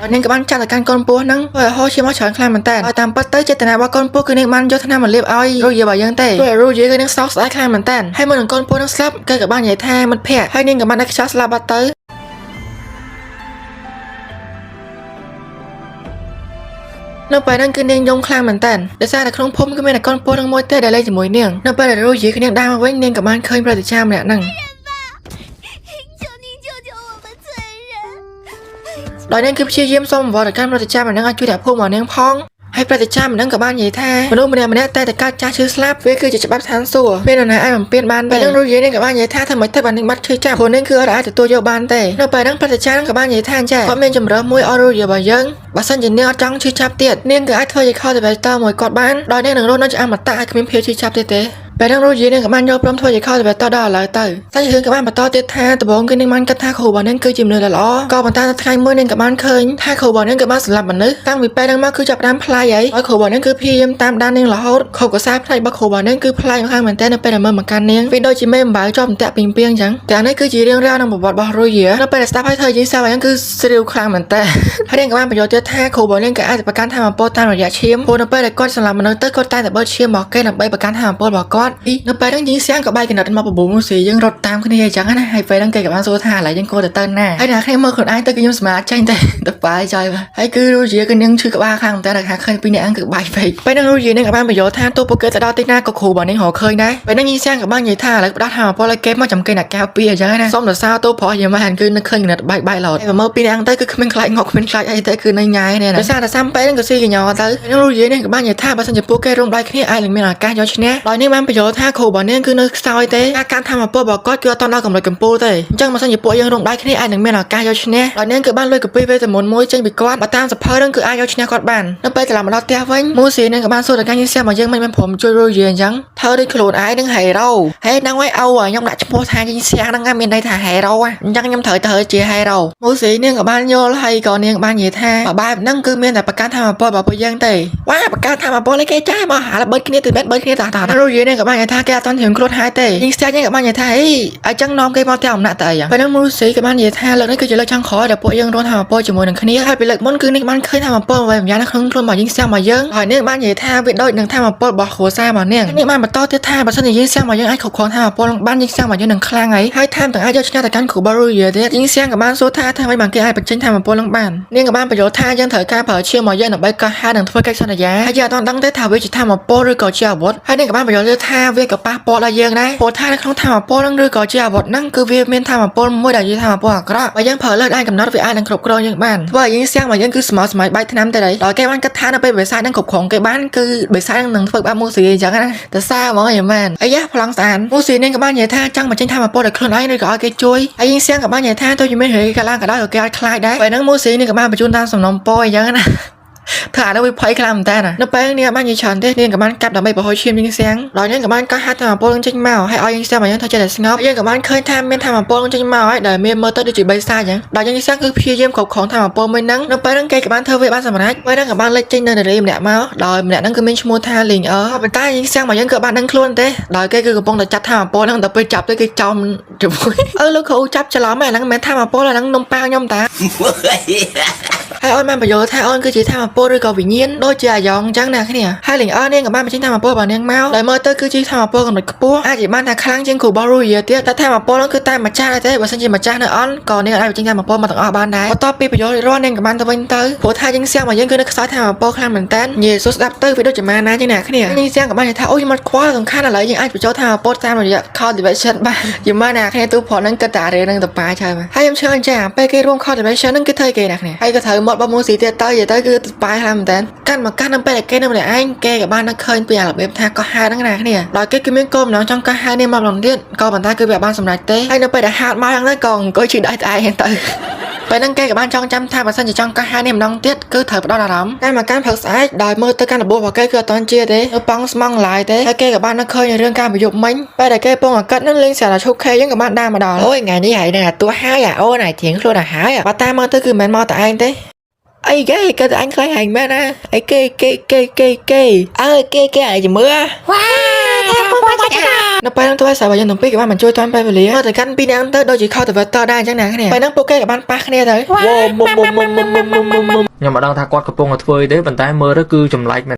ែនាងក៏បានចាត់ទៅកាន់កូនពស់ហ្នឹងហើយហោឈាមមកច្រើនខ្លាំងមែនតើហើយតាមពិតទៅចេតនារបស់កូនពស់គឺនាងបានយកថ្នាំមកលាបឲ្យរយរបស់យើងទេព្រោះរយគឺនាងសោកស្ដាយខ្លាំងមែនតើហើយមុននឹងកូនពស់នឹងស្លាប់គេក៏បាននិយាយថាមិត្តភក្តិហើយនាងក៏បានឲ្យខ្យល់ស្លាប់បាត់ទៅនៅពេលហ្នឹងគឺនាងយំខ្លាំងមែនតើដោយសារតែក្នុងភូមិគឺមានតែកូនពស់នឹងមួយទេដែលលេងជាមួយនាងនៅពេលដែលរយគឺនាងដើរមកវិញនាងក៏បានឃើញប្រតិចារម្នាក់ហ្នឹងដោយនាងគឺព្យាយាមសុំអង្វរទៅកាន់ប្រតិចារម្នាក់ឲ្យជួយដាក់ភូមិមកនាងផងហើយប្រតិចារម្នាក់ក៏បាននិយាយថាមនុស្សម្នាក់តែតែកើតចាស់ឈឺស្លាប់វាគឺជាច្បាប់ឋានសួគ៌មាននរណាអាចបំពេញបានទេនឹងរយនាងក៏បាននិយាយថាធ្វើម៉េចទៅបាននាងបាត់ឈឺចាប់ព្រោះនាងគឺអាចទទួលយកបានទេនៅពេលហ្នឹងប្រតិចារក៏បាននិយាយថាចាគាត់មានជំរើសមួយឲ្យរយរបស់យើងបើសិនជានាងអត់ចង់ឈឺចាប់ទៀតនាងក៏អាចធ្វើជា cultivator មួយគាត់បានដោយនាងនឹងរស់នៅជាអមតៈឲ្យគ្មានភាពឈឺចាប់ទៀតទេពេលហ្នឹងរយនាងក៏បានយកព្រមធ្វើជា cultivator ដល់ឥឡូវទៅតែរឿងក៏បានបន្តទៀតថាដំបូងគឺនាងបានគិតថាគ្រូរបស់នាងគឺជាមនុស្សដ៏ល្អក៏ប៉ុន្តែថ្ងៃមួយនាងក៏បានឃើញថាគ្រូរបស់នាងក៏បានសម្លាប់មនុស្សតាំងពីពេលហ្នឹងមកគឺចាប់ផ្ដើមផ្លាយហើយគ្រូរបស់នាងគឺព្យាយាមតាមដាននាងរហូតគ្រូក៏សាផ្នែករបស់គ្រូរបស់នាងគឺផ្លាយខ្លាំងមែនទែននៅពេលដែលមើលមកកាន់នាងវាដូចជាមេអំបៅជាប់អន្ទាក់ពីងពីងអញ្ចឹងតែនេះគឺជារឿងរ៉ាវក្នុងប្រវត្តិរបស់រយនៅពេលដែលស្ដាប់ហើយធ្វើយើងសាប់ហ្នឹងគឺស្រាវខ្លាំងមែនទែនហើយនាងក៏បានបញ្យល់ទៀតថាគ្រូរបស់នាងក៏អាចប្រកាន់ថាមពលតាមរយៈឈាមព្រោះនៅពេលដែលគាត់សម្លាប់មនុស្សទៅគាត់តែតែបើកឈាមរបស់គេដើម្បីប្រកាន់ថាមពលរបស់គាត់នៅពេលហ្នឹងយើងសៀងក៏បែកកណិតមកបបួលមួយស៊ីយើងរត់តាមគ្នាអញ្ចឹងណាហើយពេលហ្នឹងគេក៏បានសួរថាឥឡូវយើងគួរទៅណាហើយអ្នកគ្នាមើលខ្លួនឯងទៅគឺខ្ញុំសម្រាប់ចាញ់តែបាយចយហើយគឺរយគឺនាងឈឺក្បាលខ្លាំងតែដល់ខាងឃើញពីអ្នកហ្នឹងគឺបាយពេកពេលហ្នឹងរយនាងក៏បានបញ្យល់ថាទោះពួកគេទៅដល់ទីណាក៏គ្រូរបស់នាងរកឃើញដែរពេលហ្នឹងយើងសៀងក៏បាននិយាយថាឥឡូវផ្ដោះថាមពលឲ្យគេមកចាំគេអ្នកកៅពីអញ្ចឹងណាសុំទៅសើទោសប្រុសយ៉ាងម៉េចគឺនឹកឃើញកណិតបាយឡោតហើយមើលពីអ្នកហ្នឹងទៅគឺគ្មានខ្លាចងក់គ្មានខ្លាចអីទៅគឺនៅញ៉ាយនេះណាដោយសារតែសាំពេលហ្នឹងក៏ស៊ីកញ្ញោទៅនឹងរយនាងក៏បាននិយាយថាបើសិនជាពួកគេរំបាយគ្នាអាចនឹងមានឱកាសយកឈ្នះដោយនាងបានបញ្យល់ថាគ្រូរបស់នាងគឺនៅខ្សោយទេការថាមពលរបស់គាត់គឺអត់តដល់កម្រិតកម្ពូលទេអញ្ចឹងបើសិនជាពួកយើងរំបាយគ្នាអាចនឹងមានឱកាសយកឈ្នះដោយនាងគឺបានលុយកាពីវេទមន្តមួយចេញពីគាត់បើតាមសភៅហ្នឹងគឺអាចយកឈ្នះគាត់បាននៅពេលត្រឡប់មកដល់ផ្ទះវិញមូស៊ីនឹងក៏បានសួរទៅកាន់យើងសៀមមកយើងមិនព្រមជួយរយអញ្ចឹងធ្វើដូចខ្លួនឯងនឹងហេរ៉ូហើយហ្នឹងហើយខ្ញុំដាក់ឈ្មោះថាយើងសៀងហ្នឹងមានន័យថាហេរ៉ូអញ្ចឹងខ្ញុំត្រូវទៅជាហេរ៉ូមូស៊ីនឹងក៏បានយល់ហើយក៏នាងបាននិយាយថាបែបហ្នឹងគឺមានតែប្រកាន់ថាមពលរបស់ពួកយើងទេវ៉ាប្រកាន់ថាមពលឯគេចាស់មកហាលបើគ្នាទៅបើគ្នាតារយនឹងក៏បាននិយាយថាគេអត់ទាន់ធៀងខ្លួនហើយទេយើងសៀងក៏បាននិយាយថាអញ្ចឹងនាំគេមកតែអំណាចទៅអីពេលហ្នឹងមូស៊ីក៏បាននិយាយថាលើកនេះគឺជាលើកចុងក្រោយដែលពួកយើងរួមថាមពលជាមួយនឹងគ្នាហើយពីលើកមុនគឺនេះបានឃើញថាមពលអ្វីម្យ៉ាងនៅក្នុងខ្លួនរបស់យើងសៀងមកយើងហើយនេះបាននិយាយថាវាដូចនឹងថាមពលរបស់គ្រួសារមកនាងនេះបានបន្តទៀតថាបើសិនជាយើងសៀងមកយើងអាចគ្រប់គ្រងថាមពលបានយើងសៀងមកយើងនឹងខ្លាំងហើយថែមទាំងអាចយកឈ្នះទៅកាន់គ្រូបរូយទៀតយើងសៀងក៏បានសួរថាធ្វើម៉េចបានគេអាចបញ្ចេញថាមពលនឹងបាននាងក៏បានបញ្យល់ថាយើងត្រូវការប្រើឈាមមកយើងដើម្បីកោះហៅនិងធ្វើកិច្ចសន្យាហើយយើងអត់ដឹងទេថាវាជាថាមពលឬក៏ជាអាវុធហើយនាងក៏បានបញ្យល់ទៀតថាវាក៏ប៉ះពាល់ដល់យើងដែរព្រោះថានៅក្នុងថាមពលនឹងឬក៏ជាអាវុធហ្នឹងគឺវាមានថាមពលមួយដែលជាថាមពលអាក្រក់បើយើងប្រើលើអាចកំណត់វាអាចនឹងគ្រប់គ្រងយើងបានធ្វើឲ្យយើងសៀងមកយើងគឺស្មើសម័យបាយថ្នាំទៅដែរដល់គេបានគិតថានៅពេលបិសាចនឹងគ្រប់គ្រងគេបានគឺបិសាចនឹងធ្វើបាបមូស៊ីអញ្ចឹងណាតែសារហ្មងយ៉ាងមែនអាយ៉ាប្លង់ស្អាតមូស៊ីនាងក៏បាននិយាយថាចង់បញ្ចេញថាមពលឲ្យខ្លួនឯងឬក៏ឲ្យគេជួយហើយយើងសៀងក៏បាននិយាយថាទោះជាមានរឿងកាលឡើងក៏ដោយគេអាចខ្លាចដែរពេលហ្នឹងមូស៊ីនាងក៏បានបញ្ជូនតាមសំណុំពរអញ្ចឹងណាថាអានោះវាភ័យខ្លាំងមែនតើនៅពេលនេះបាននិយាយច្រើនទេនាងក៏បានកាត់ដើម្បីបង្ហូរឈាមយើងសៀងដល់នាងក៏បានកាត់ហាត់ថាមពលនឹងចេញមកហើយឲ្យយើងសៀងមកយើងធ្វើចិត្តតែស្ងប់យើងក៏បានឃើញថាមានថាមពលនឹងចេញមកហើយដែលមានមើលទៅដូចជាបិសាចអញ្ចឹងដល់យើងសៀងគឺព្យាយាមគ្រប់គ្រងថាមពលមួយហ្នឹងនៅពេលហ្នឹងគេក៏បានធ្វើវាបានសម្រេចពេលហ្នឹងក៏បានលេចចេញនៅនារីម្នាក់មកដោយម្នាក់ហ្នឹងគឺមានឈ្មោះថាលីងអឺប៉ុន្តែយើងសៀងមកយើងក៏បានដឹងខ្លួនទេដោយគេគឺកំពុងតែចាត់ថាមពលហ្នឹងដល់ពេលចាប់ទៅគេចោមជាមួយលោកគ្រូចាប់ច្រឡំហ្នឹងមិនមែនថាមពលហ្នឹងនំប៉ាវខ្ញុំតាហើយអូនបានបញ្យល់ថាអូនគឺជាថាមពលឬក៏វិញ្ញាណដូចជាអាយ៉ងអញ្ចឹងណាគ្នាហើយលីងអឺនាងក៏បានបញ្ចេញថាមពលរបស់នាងមកដោយមើលទៅគឺជាថាមពលកម្រិតខ្ពស់អាចជាបានថាខ្លាំងជាងគ្រូបរូយទៀតតែថាមពលហ្នឹងគឺតែម្ចាស់ទេបើសិនជាម្ចាស់នៅអន់ក៏នាងអាចបញ្ចេញថាមពលមកទាំងអស់បានដែរបន្ទាប់ពីបញ្យល់រាល់នាងក៏បានទៅវិញទៅព្រោះថាយើងសៀងមកយើងគឺនៅខ្សោយថាមពលខ្លាំងមែនតើនិយាយសួរស្ដាប់ទៅវាដូចជាម៉ាណាជាងណាគ្នាយើងសៀងក៏បាននិយាយថាអូយមកខ្វល់សំខាន់ឥឡូវយើងអាចបញ្ចូលថាមពលតាមរយៈ cultivation បានយម៉ាណាគ្នាទូព្រោះហ្នឹងគិតតែរឿងហ្នឹងទៅប៉ាឆើហើយខ្ញុំជឿអញ្ចឹងពេលគេរួម cultivation ហ្នឹងគឺធ្វើគេណាគ្នាហើយក៏ត្រូវមកបបមូស៊ីទៀតទៅនិយាយទៅគឺ ប៉ាយហើយមែនតើកាន់មកកាន់នៅពេលដែលគេនៅម្នាក់ឯងគេក៏បាននឹកឃើញពីអារបៀបថាក៏ហៅហ្នឹងណាគ្នាដល់គេគឺមានគោលបំណងចង់ក៏ហៅនេះមកម្ដងទៀតក៏ប៉ុន្តែគឺវាបានសម្រេចទេហើយនៅពេលដែលហៅមកហ្នឹងទៅក៏អង្គុយជឿដៃតែឯងទៅពេលហ្នឹងគេក៏បានចងចាំថាបើសិនជាចង់ក៏ហៅនេះម្ដងទៀតគឺត្រូវផ្ដោតអារម្មណ៍តែមកកាន់ផឹកស្អែកដោយមើលទៅកាន់របួសរបស់គេគឺអត់ទាន់ជាទេនៅប៉ង់ស្មងឡាយទេហើយគេក៏បាននឹកឃើញរឿងការប្រយុទ្ធមិញពេលដែលគេពងអាកាត់ហ្នឹងលេងសារឈុកខេយើងក៏បានដើរមកដល់អូយថ្ងៃនេះហើយនឹងអាតួហើយអាអូនអាជាងខ្លួនអាហើយបើតាមមើលទៅគឺមិនមែនមកតែឯងទេអីគេក៏តែអញខ្លាចហែងមែនណាអីគេអើគេអាយជំរឿវ៉ានៅពេលហ្នឹងទៅឲ្យសាប់យើងទាំងពីរក៏បានបញ្ជួយតាន់ពេលវេលាមកទៅកាន់ពីរនាក់ទៅដូចជាខោទៅវត្តដែរអញ្ចឹងណាគ្នាពេលហ្នឹងពួកគេក៏បានប៉ះគ្នាទៅវ៉ាមុំខ្ញុំអត់ដឹងថាគាត់កំពុងតែធ្វើអីទេប៉ុន្តែមើលទៅគឺចម្លែកមែន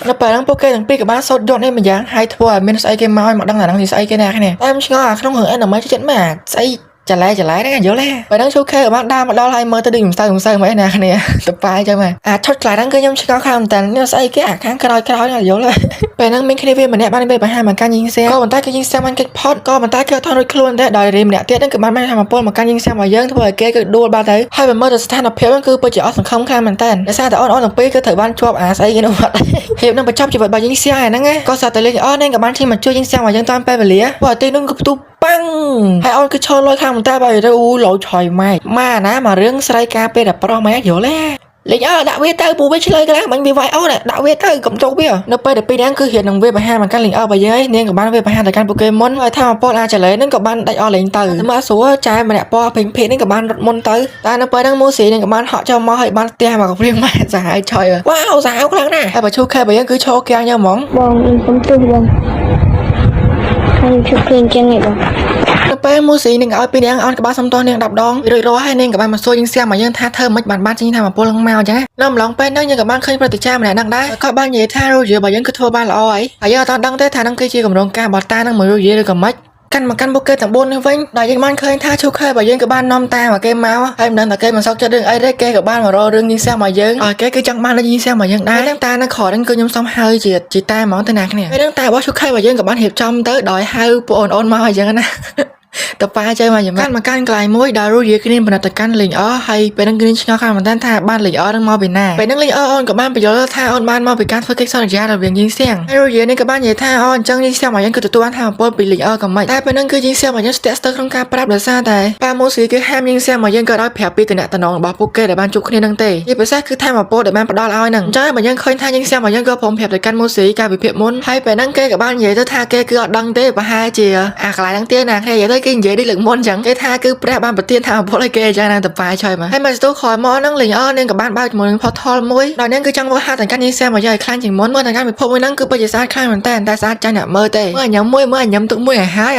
នៅពេលហ្នឹងពួកគេទាំងពីរក៏បានសូត្រយត់នេះម្យ៉ាងហើយធ្វើឲ្យមានស្អីគេមកដឹងថាហ្នឹងជាស្អីគេណាគ្នាតែខ្ញុំឆ្ងល់អាក្នុងរឿងអេនម៉េចិត្តមកស្អីចលែហ្នឹងយល់ទេពេលហ្នឹងឈូខេក៏បានដើរមកដល់ហើយមើលទៅដូចមិនសើមិនណាគ្នាទៅប៉ាយចឹងមកអាឈុតខ្លះហ្នឹងគឺខ្ញុំឆ្ងល់ខ្លាំងមែនតើនេះស្អីគេអាខាងក្រោយណាយល់ទេពេលហ្នឹងមានគ្នាវាម្នាក់បានពេលបង្ហាញមកកាន់យីងសៀងក៏ប៉ុន្តែគឺយីងសៀងបានគេចផុតក៏ប៉ុន្តែគឺអត់ថនរួចខ្លួនទេដោយរីម្នាក់ទៀតហ្នឹងគឺបានថាមកពលមកកាន់យីងសៀងមកយើងធ្វើឲ្យគេគឺដួលបាត់ទៅហើយបើមើលទៅស្ថានភាពហ្នឹងគឺពិតជាអត់សង្ឃឹមខ្លាំងមែនតើដោយសារតែអូនទាំងពីរគឺត្រូវបានជាប់អាស្អីគេនោះបាត់ហៀបនឹងបញ្ចប់ជីវិតរបស់យីងសៀងហ្នឹងក៏សាតែលេងអូនហ្នឹងក៏បានជិះមកជួយយីងសៀងមកយើងតាមពេលវេលាព្រោះទីនោះគឺផ្ទុះប៉ាំងហើយអូនគឺឈរលុយខាងមែនតើបើទៅអូលោឆយម៉ែម៉ាណាមករឿងស្រីការពេលតែប្រុសម៉ែយល់ទេលេងដាក់វាទៅពូវាឆ្លើយកន្លះមិញវាវាយអូនដាក់វាទៅកុំចុះវានៅពេលដែលពីរនាក់គឺរៀននឹងវាបហាមកកាន់លេងបើយាយនាងក៏បានវាបហាទៅកាន់ពូគេមុនហើយថាមកពលអាចលេនឹងក៏បានដាច់អស់លេងទៅមកស្រួលចែម្នាក់ពណ៌ពេញភេទនេះក៏បានរត់មុនទៅតែនៅពេលហ្នឹងមូស៊ីនឹងក៏បានហក់ចុះមកហើយបានផ្ទះមកព្រៀងម៉ែសាហាវឆយវ៉ាវសាហាវខ្លាំងណាស់ហើយបើឈូខេបើយើងគឺឈរកៀងញ៉ាំហ្មងបងខ្ញុំទុះបងខ្ញុំជិះគ្រឿងចឹងឯងបងនៅពេលមូស៊ីនឹងឲ្យពីរនាក់អោនក្បាលសំទោសនាង10ដងរួចរាល់ហើយនាងក៏បានមកសួរយើងសៀងមកយើងថាធ្វើមិនបានចេញថាមកពលឡើងមកអញ្ចឹងនៅម្លងពេលហ្នឹងយើងក៏បានឃើញប្រតិចារម្នាក់ហ្នឹងដែរក៏បាននិយាយថារូយរបស់យើងគឺធ្វើបានល្អហើយយើងអត់ដឹងទេថាហ្នឹងគឺជាកម្រងការបតតានឹងមួយរូយឬក៏មិនកាន់មកកាន់ពួកគេទាំង4នេះវិញដល់យើងបានឃើញថាឈូខេរបស់យើងក៏បាននាំតាមមកគេមកហើយមិនដឹងថាគេមិនសោកចិត្តរឿងអីទេគេក៏បានមករករឿងយីងសៀងមកយើងឲ្យគេគឺចង់បានយីងសៀងមកយើងដែរហ្នឹងតានៅក្រហ្នឹងគឺខ្ញុំសុំហៅជាតែហ្មងទៅណាគ្នាពេលហ្នឹងតែរបស់ឈូខេរបស់យើងក៏បានរៀបចំទៅដោយហៅពួកអូនមកអញ្ចឹងណាតប៉ាchơi màចាំកាន់មកកាន់កន្លែងមួយដែលរូយគ្នាបណ្ឌិតទៅកាន់លេងអហើយពេលហ្នឹងគ្នាឆ្ងល់ខ្លាំងមែនតើថាបានលេងអនឹងមកពីណាពេលហ្នឹងលេងអូនក៏បានបញ្យល់ថាអូនបានមកពីការធ្វើកិច្ចសន្យារវាងយីងសៀងហើយរូយនេះក៏បាននិយាយថាអូអញ្ចឹងយីងសៀងមកយើងគឺទទួលបានថាអំពើពីលេងអក៏មិនតែពេលហ្នឹងគឺយីងសៀងមកយើងស្ទាក់ស្ទើរក្នុងការប្រាប់ដោយសារតែប៉ាម៉ូស៊ីគឺហាមយីងសៀងមកយើងក៏ឲ្យប្រាប់ពីតំណែងរបស់ពួកគេដែលបានជួបគ្នាហ្នឹងទេជាពិសេសគឺថាអំពើដែលបានផ្ដល់ឲ្យហ្នឹងអញ្ចឹងបើយើងឃើញថាយីងសៀងមកយើងក៏ព្រមប្រាប់ទៅកាន់ម៉ូស៊ីការវិភាគមុនហើយពេលហ្នឹងគេក៏បាននិយាយទៅថាគេគឺអត់ដឹងទេប្រហែលជាអាកន្លែងហ្នឹងទៀតណាគេនិយាយទៅគេនិយាយដូចលើកមុនអញ្ចឹងគេថាគឺព្រះបានប្រទានថាអពលឲ្យគេអញ្ចឹងណាតប៉ាឆយមកហើយមកស្ទូខលមកហ្នឹងលេងនាងក៏បានបើកជាមួយនឹង portal មួយដល់នាងគឺចង់មកហាត់តែកាន់យីងសៀងមកយកឲ្យខ្លាំងជាងមុនមើលតែកាន់ពិភពមួយហ្នឹងគឺពិតជាស្អាតខ្លាំងមែនតើស្អាតចាញ់អ្នកមើលទេមើលញ៉ាំមួយមើលញ៉ាំទឹកមួយឲ្យហើយ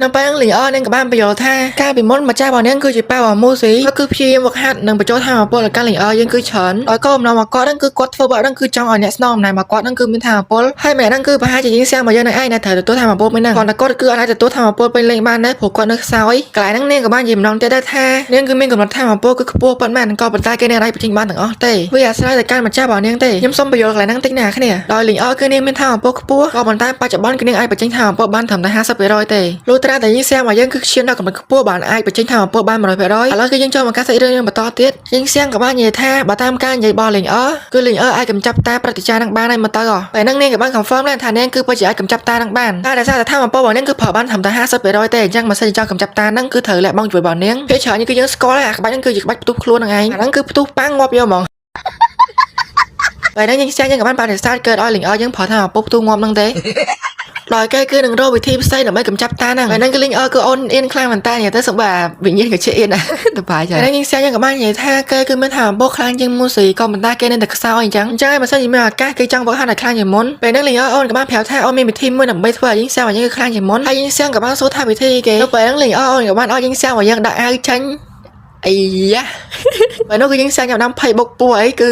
នៅពេលហ្នឹងលេងនាងក៏បានបញ្យល់ថាការពីមុនម្ចាស់របស់នាងគឺជាប៉ាម៉ូស៊ីក៏គឺព្យាយាមមកហាត់នឹងបញ្ចូលថាអពលឲ្យកាន់លេងយើងគឺច្រើនដោយក៏អំណងមកគាត់ហ្នឹងគឺគាត់ធ្វើបែបហ្នឹងគឺចង់ឲ្យអ្នកស្នងអំណាចមកគាត់ហ្នឹងគឺមានថាអពលហើយម្នាក់ហ្នឹងគឺប្រហែលជាយីងសៀងមកយើងនៅឯងដែលត្រូវទទួលថាអពលមួយហ្នឹងគាត់តែគាត់គឺអាចទទួលថាអពលពេញលេងបានដែរព្រោះគាត់នៅខ្សោយកន្លែងហ្នឹងនាងក៏បាននិយាយម្ដងទៀតដែរថានាងគឺមានកម្រិតថាអពលគឺខ្ពស់ប៉ុន្មានក៏ប៉ុន្តែគេនៅអាចបញ្ចេញបានទាំងអស់ទេវាអាស្រ័យទៅកាន់ម្ចាស់របស់នាងទេខ្ញុំសូមបញ្យល់កន្លែងហ្នឹងតិចណាគ្នាដោយលេងគឺនាងមានថាអពលខ្ពស់ក៏ប៉ុន្តែបច្ចុប្បន្នគឺនាងអាចបញ្ចេញថាអពលបានត្រឹមតែ 50% ទេលុះត្រាតែយីងសៀងមកយើងគឺឈានដល់កម្រិតខ្ពស់បានអាចបញ្ចេញថាអពលបាន 100% ឥឡូវគឺយើងចូលមកកាសសាច់រឿងបន្តទៀតយីងសៀងក៏បាននិយាយថាបើតាមការនិយាយរបស់លេងគឺលេងអាចកម្ចាត់តាប្រតិចារនឹងបានហើយមកទៅពេលហ្នឹងនាងក៏បាន confirm ដែរថានាងគឺពិតជាអាចកម្ចាត់តានឹងបានតែដោយសារតែថាអពលរបស់នាងគឺប្រើបានត្រឹមតែ 50% ទេអញ្ចឹងបើសិនជាចង់កម្ចាត់តានឹងគឺត្រូវលះបង់ជួយរបស់នាងគេច្រើនគឺយើងស្គាល់ហើយអាក្បាច់ហ្នឹងគឺជាក្បាច់ផ្ទុះខ្លួនហ្នឹងឯងអាហ្នឹងគឺផ្ទុះប៉ាំងងាប់យកហ្មងពេលហ្នឹងយើងសៀងយើងក៏បានបដិសេធកើតឲ្យលេងយើងប្រើថាអពលផ្ទុះងាប់ហ្នឹងទេដោយគេគឺនឹងរកវិធីផ្សេងដើម្បីកម្ចាត់តាហ្នឹងហើយហ្នឹងគឺលេងគឺអូនអៀនខ្លាំងមែនតើនិយាយទៅសម្រាប់វិញ្ញាណក៏ជាអៀនដែរទៅបាយចាហើយយើងសៀងយើងក៏បាននិយាយថាគេគឺមានថាអពលខ្លាំងជាងមូស៊ីក៏ប៉ុន្តែគេនៅតែខ្សោយអញ្ចឹងបើសិនជាមានឱកាសគេចង់វឹកហាត់ឲ្យខ្លាំងជាងមុនពេលហ្នឹងលេងអូនក៏បានប្រាប់ថាអូនមានវិធីមួយដើម្បីធ្វើឲ្យយើងសៀងយើងខ្លាំងជាងមុនហើយយើងសៀងក៏បានសួរថាវិធីគេទៅពេលហ្នឹងលេងអូនក៏បានឲ្យយើងសៀងយើងដាក់អាវចាញ់អីយ៉ាបើនោះគឺយើងសៀងខ្ញុំភ័យបុកពោះអីគឺ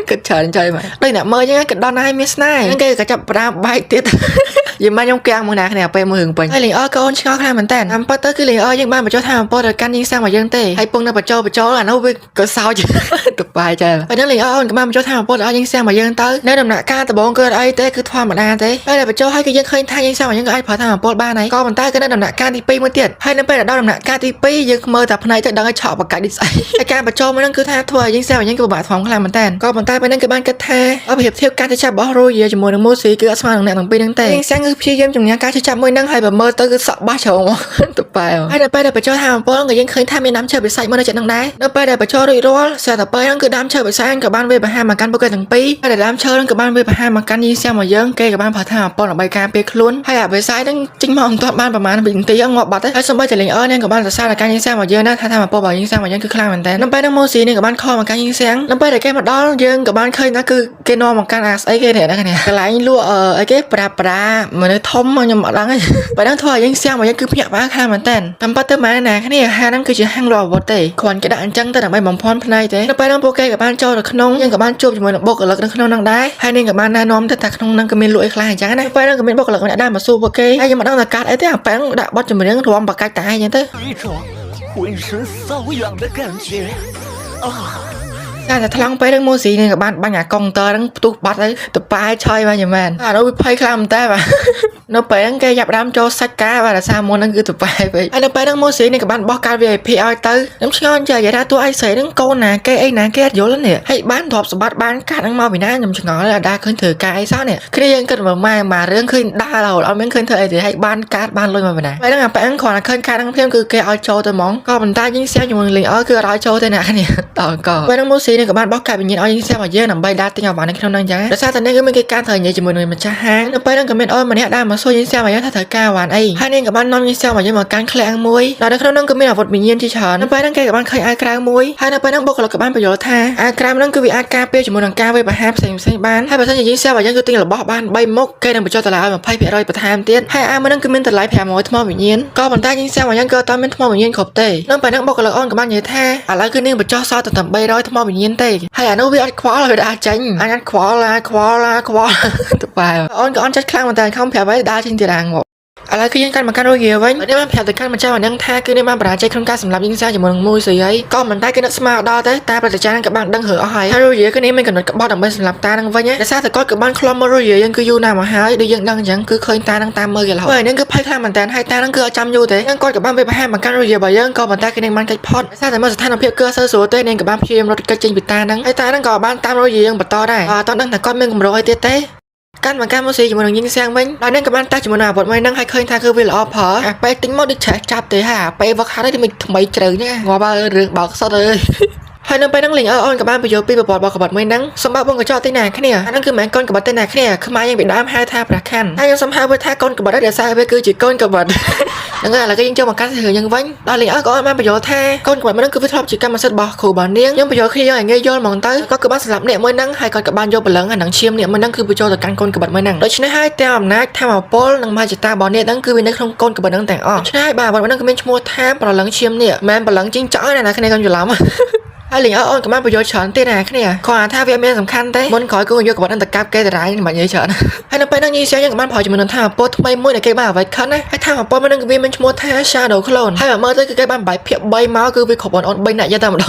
គិតច្រើនចុយមកដូចអ្នកមើលអញ្ចឹងក៏ដល់ហើយមានស្នេហ៍គេក៏ចាប់ប្រាបែកទៀត ยิ้มมาย่อมแกงมึงนะเนี่ยไปมือไปให้ลิงอ้อก็อ้นชอบขนาดเหมือนแต่อัมปัตเตอร์คือลิงอ้อยังบ้านประโจทำโปรดกันยิงสร้างมายังเตะให้ปงนักประโจอ่ะน้องไปก็เศร้าจ้ะตบไปจ้ะไปนั่งลิงอ้อกับบ้านประโจทำโปรดยิงสร้างมายังเตะในดำหนักการตะบงเกิดไอเตะคือทวารมันอาเตะให้แต่ประโจให้ก็ยังเคยทายยิงสร้างมายังไอพอทำโปรดบ้านไหนก็มันใต้ก็ในดำหนักการที่ปีเมื่อเตี้ยให้นั่นไปแต่ดำหนักการที่ปียังเมื่อแต่พนัยจะดังให้ชอบประกาศดิสัยไอการประโจมันนั่นคือท่าทัวยิงสร้างมายังกับบาดทองขนาดเหมือนแต่ก็มันใต้ไปนั่งกับบ้านกระแทเอาไปเทียบการจะจับบอลรูเยอะจมูกน้ำมูสีคืออัศมาหนักหนังปีนั่งเตะยิงสร้างคือพี่เยี่ยมจงนี้การจะจับมวยนั่งให้แบบเมื่อเตอคือสอบบ้าเฉาตบไปให้นั่นไปแต่ประโจทำโปรดก็ยังเคยทำมีน้ำเชื่อไปใส่เมื่อจะนั่งได้นั่นไปแต่ประโจด้วยรัวเสียแต่ไปนั่นคือน้ำเชื่อไปใส่กับบ้านเวบห้ามากันปกติทั้งปีให้แต่น้ำเชื่อนั่นกับบ้านเวบห้ามากันยิงเสียมาเยอะเกยกับบ้านพอทำโปรดออกใบการเปียกล้วนให้อาไปใส่นั่งจิ้งมองตัวบ้านประมาณบินตีอังงอบัดให้สมบัติจะเลี้ยงนั่นกับบ้านจะสร้างการยิงเสียมาเยอะนะถ้าทำมาโปรบอกยิงเสียมาเยอะคือคลางเหมือนแต่นั่นไปนั่งโมซีนี่กับบ้านคอมากันยิงเสียงนั่นไปแต่แกมาดอเยอะกับบ้านเคยนะคือเกนอมากันไอ้เกเนี่ยนะเนี่ยกระไรรั่วไอ้เกปลาเหมือนทอมมันยังมาดังไปนั่งถอยยิงเสียงมาเยอะคือเพียบมากคลางเหมือนแต่ทำปัตเตอร์มาแน่แค่นี้ฮานั่นคือจะห้างรอบเตะควรกระดานจังแต่ทำไมมองพรพนัยเตะนั่นไปนั่งโปรแกกับบ้านโจกับขนมยังกับบ้านจูบจมูกบกหลักนั่งขนมนั่งได้ให้นี่กับบ้านนายน้อมแต่ขนมนั่งก็มีลุยคลายจังนะไปนั่งก็มีบกหลักได้มาสู้โปรแกให้ยังมาตั้งแต่การไอ้เตะแป้งดับบอลจมูกยังรวมปากกาตายยังเตะ有一种浑身瘙痒的感觉啊！ การจะทะลังไปเรื่องโมสีนี่กับบ้านหยากองเตอร์ทั้งตุกบัดเลยตัวปลายชอยมาอย่างแมนเราไปคลำแต่แบบเราไปทั้งแกหยับดำโจสักกาว่าแต่ซามอนนั่นคือตัวปลายไปเราไปทั้งโมสีนี่กับบ้านบอกการ VIP เอาเตอร์น้ำชิงอนจะอย่าได้ตัวไอ้เสยทั้งโกนนะแกไอ้นะแกโยนแล้วเนี่ยให้บ้านถอดสบัดบ้านการทั้งมาไปนะน้ำชิงอนแล้วได้ขึ้นถือกายไอ้ซ่าเนี่ยคือยังเกิดมาเรื่องขึ้นได้เราเอาไม่ขึ้นเธอไอ้ที่ให้บ้านการบ้านลอยมาไปไหนไปทั้งไปทั้งขอขึ้นการทั้งเพียงคือแกเอาโจตัวมองก็มันได้ยิ่งเสียอยู่เมืองลิงคือร้อยโจตัวเนี่ยเนี่ยต่อก่อนไปทั้งโมสีนี่กับบ้านบอกการเป็นยิงเสียมาเยอะหนังใบดาติงเอาหวานในขนมนั่งยังแต่ซาตอนนี้ก็ไม่เกี่ยวกับเธอเนี่ยจมูกมันจะหางแล้วไปนั่งกับเมนอ้อยมาเนี่ยได้มาสู้ยิงเสียมาเยอะถ้าเธอกล้าหวานไอ้ให้เนี่ยกับบ้านน้องยิงเสียมาเยอะมาการแคลงมวยเราได้ขนมนั่งก็ไม่หนาบทมีเย็นที่ฉันแล้วไปนั่งแกกับบ้านเคยอากลางมวยให้นั่งไปนั่งบอกเรากับบ้านประโยชน์ท่าอากลางนั่งคือวิอากาเปียจมูกหนังกาไว้ประหารใส่บ้านให้ประชาชนยิงเสียมาเยอะคือติงหลับบ้านใบมกแกนั่งประโยชน์ตลาดแบบไพ่เปียรอยประทานเตี้ยให้อามานั่งคือเมนตะไลแผ่หมอยทมอวิญญาณก็บรรดายิงเสียมาเยอะก็ตอนเมนทมอวิญญาณขบเตะนั่งไปนั่งบอกเราอ้อนกับบ้านเยอะท่าอะไรคือนิ่งประโยชน์ซอต่ำใบรอยทมอวิญญาณเตะให้อานุวิอัดคว้าเลยได้จังอันนั้นขวาตัวไปอ้อนก็อ้อนจัดครั้งมันแต่เขาแผ่ไว้ได้จริงจังหมดอะไรคือยังกันมากันโรเกียวไว้ได้มาแผ่แต่กันมันเจ้านั่งท่าคือได้มาประหารใจโครงการสำหรับยิงซาจากเมืองมูสีไอ้ก็มันได้กันนักสมาร์ดอเต้ตาประจันกับบ้านดังเหอหายถ้าโรเกียวก็นี้มันกำหนดกับบอลดังเป็นสำหรับตาดังไว้เนี่ยแต่ซาแต่ก็กับบ้านคลอมโรเกียวยังคืออยู่นามหายโดยยังดังยังคือเคยตาดังตามมือกันแล้วเว้ยนั่นคือไพ่คลามันแต่ให้ตาดังคือจำอยู่แต่ยังก็กับบ้านไปแผ่มากันโรเกียวบ่ยังก็มันได้กันเองมันกัดพอดซาแต่เมื่อสถานเพียเกลือเสือสัวเต้เองกับบ้านพีเอ็มรถกระจิงปิดตาดังให้ตาดังก็บ้านตามโรเกียวยังบัดต่อได้ตอนดังแต่ก้อนเมืองกับโรยเต้การมาการโมซีอยู่เมืองยิงเสียงวิ่งเราเนี่ยกับบ้านตาอยู่เมืองบทไม่นั่งให้เคยทางคือวิลอพอไปติ้งมอดิเฉยจับเตะหาไปวักหาได้ที่มันทำไมเจอเนี่ยงอบ้าเรื่องบอกซะเลยให้นั่งไปนั่งลิงอ้อนกับบ้านไปโยปีบบอกกับบทไม่นั่งสมบัติบงกับจอตีนาแค่เนี่ยนั่นคือแมงก้นกับบทตีนาแค่เนี่ยคือมายังเป็นด้ามห้าท่าประคันถ้ายังสัมภาษณ์ว่าท่าก้นกับบทได้เดี๋ยวใส่ไปคือจีก้นกับบทนั่นก็อะไรก็ยังเจอมาการเสือยังวิ่งเราลิงอ้อนก็อ้อนมาประโยชน์ท่าก้นกับบทมันนั่งคือวิธีจีกันมาเสร็จบอกขู่บอลเนี้ยยังประโยชน์คือยังไงโยนมองเตอร์ก็กับบ้านสลับเนี่ยไม่นั่งให้ก้นกับบ้านโยนไปหลังหนังเชียมเนี่ยมันนั่งคือประโยชน์ต่อการก้นกับบทไม่นั่งโดยชนะให้เต้าอำนาจท่ามาโป้นั่งมาจิตตาบอลเนี่ยนั่งคือเป็นนักท่องก้นกับบทนั่งแต่งอ้อชนะให้บ่าวบอลมันนั่งคือเป็นชั่วโมงท่าปลหลังเชียมเนี่ยแมนปลหลังจริงจ้อยนะคะแนนกันอยู่แล้วให้ลิงอ้อนกับบ้านประโยชน์เฉินเต้นแค่เนี่ยขอท่าเวียนเมียสำคัญเต้บนขอยกูโยกับบ้านตะกับแกแต่ร้ายมันเยอะเฉินให้นั่งไปนั่งยีเสียยังกับบ้านพอจะมันท่าโป๊ทำไมมุ่งในแกบ้าไว้คันนะให้ท่าโป๊มันนั่งกับวิ่งมันชั่วโมงท่าชาโดว์โคลนให้แบบเมื่อเต้คือแกบ้านใบเพียบใบเมาส์คือไปขบอนใบไหนยัดตามดอก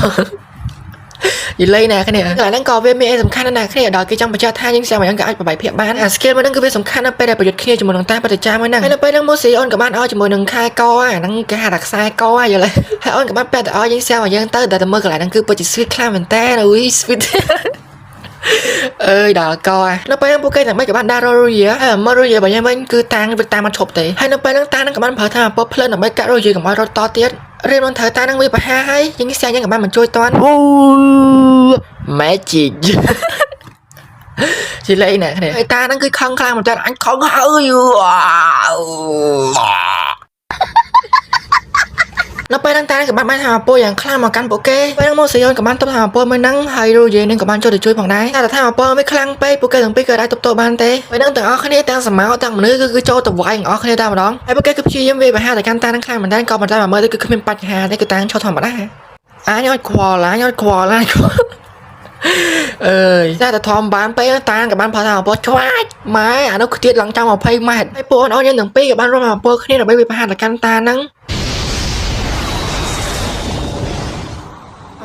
อยู่เลยนะแค่เนี่ยหลายนั่งก่อเวียนเมียสำคัญนะแค่เนี่ยดอกกี่จังประชาท่ายิ่งเสียมันยังกับไอ้ใบเพียบบ้านสเกลมันนั่งคือเวียนสำคัญนะไปได้ประโยชน์แค่จมูกน้องตาปฏิจจามันนั่งให้นั่งไปนั่งโมสีอ้อนกับบ้านอ้อจมูกน้องคายก้อนั่งแกหาดักทรายก้ออยู่เลยให้อ้อนกับบ้านแปดแต่อ้อยิ่งเสียมันยังเตอร์แต่เมื่อกับหลายนั่งคือปฏิซื้อคลามันแต่อุ้ยสวิตดอกกอแล้วไปนั่งปูเกยแต่ไม่กับบ้านดาโรเยียมาโรเยียแบบยังมันคือตางเป็นตางมันฉบเตะให้นั่งไปนั่งตานั่งกับบ้านเผาท่าป๊อปเพลินแต่ไม่กะโรเยียกับมารถต่อเตี้ยเรียนนนเธอตานั่งวิปหาให้ยังเสียยังกับบ้านมันช่วยตอนโอ้แมจิกสิเลยเนี่ยไอ้ตานั่งคือคลั่งคลั่งมันจะอันของเขาอยู่แล้วไปนั่งตากับบ้านไม่ทำโปอย่างคลั่งมากันโปเก้ไปนั่งโมเสียนกับบ้านต้องทำโปไม่นั่งไฮโดรเจนกับบ้านช่วยผ่องได้แต่ถ้าโปไม่คลั่งไปโปเก้ถึงไปเกิดได้ตัวบ้านเต้ไปนั่งแต่อ้อคะแนนแต่สมาร์ตั้งมือคือโจตัวไวอ้อคะแนนตามมาดองไอ้โปเก้กับชี้ยิ้มเวไปหาแต่การตานั่งคลั่งมันได้ก็มันได้มาเมื่อคือเป็นปัญหาได้คือตาชอบทำมาได้ยอดควอละ raแต่ทอมบ้านไปตากับบ้านพอทางพอช่วยไม้อันนั้นคือเทียนหลังจังเอาไปมาให้ปนเอาอย่างหนึ่งปีกับบ้านร่วมมาปนนี่เราไม่ไปผ่านกันตานัง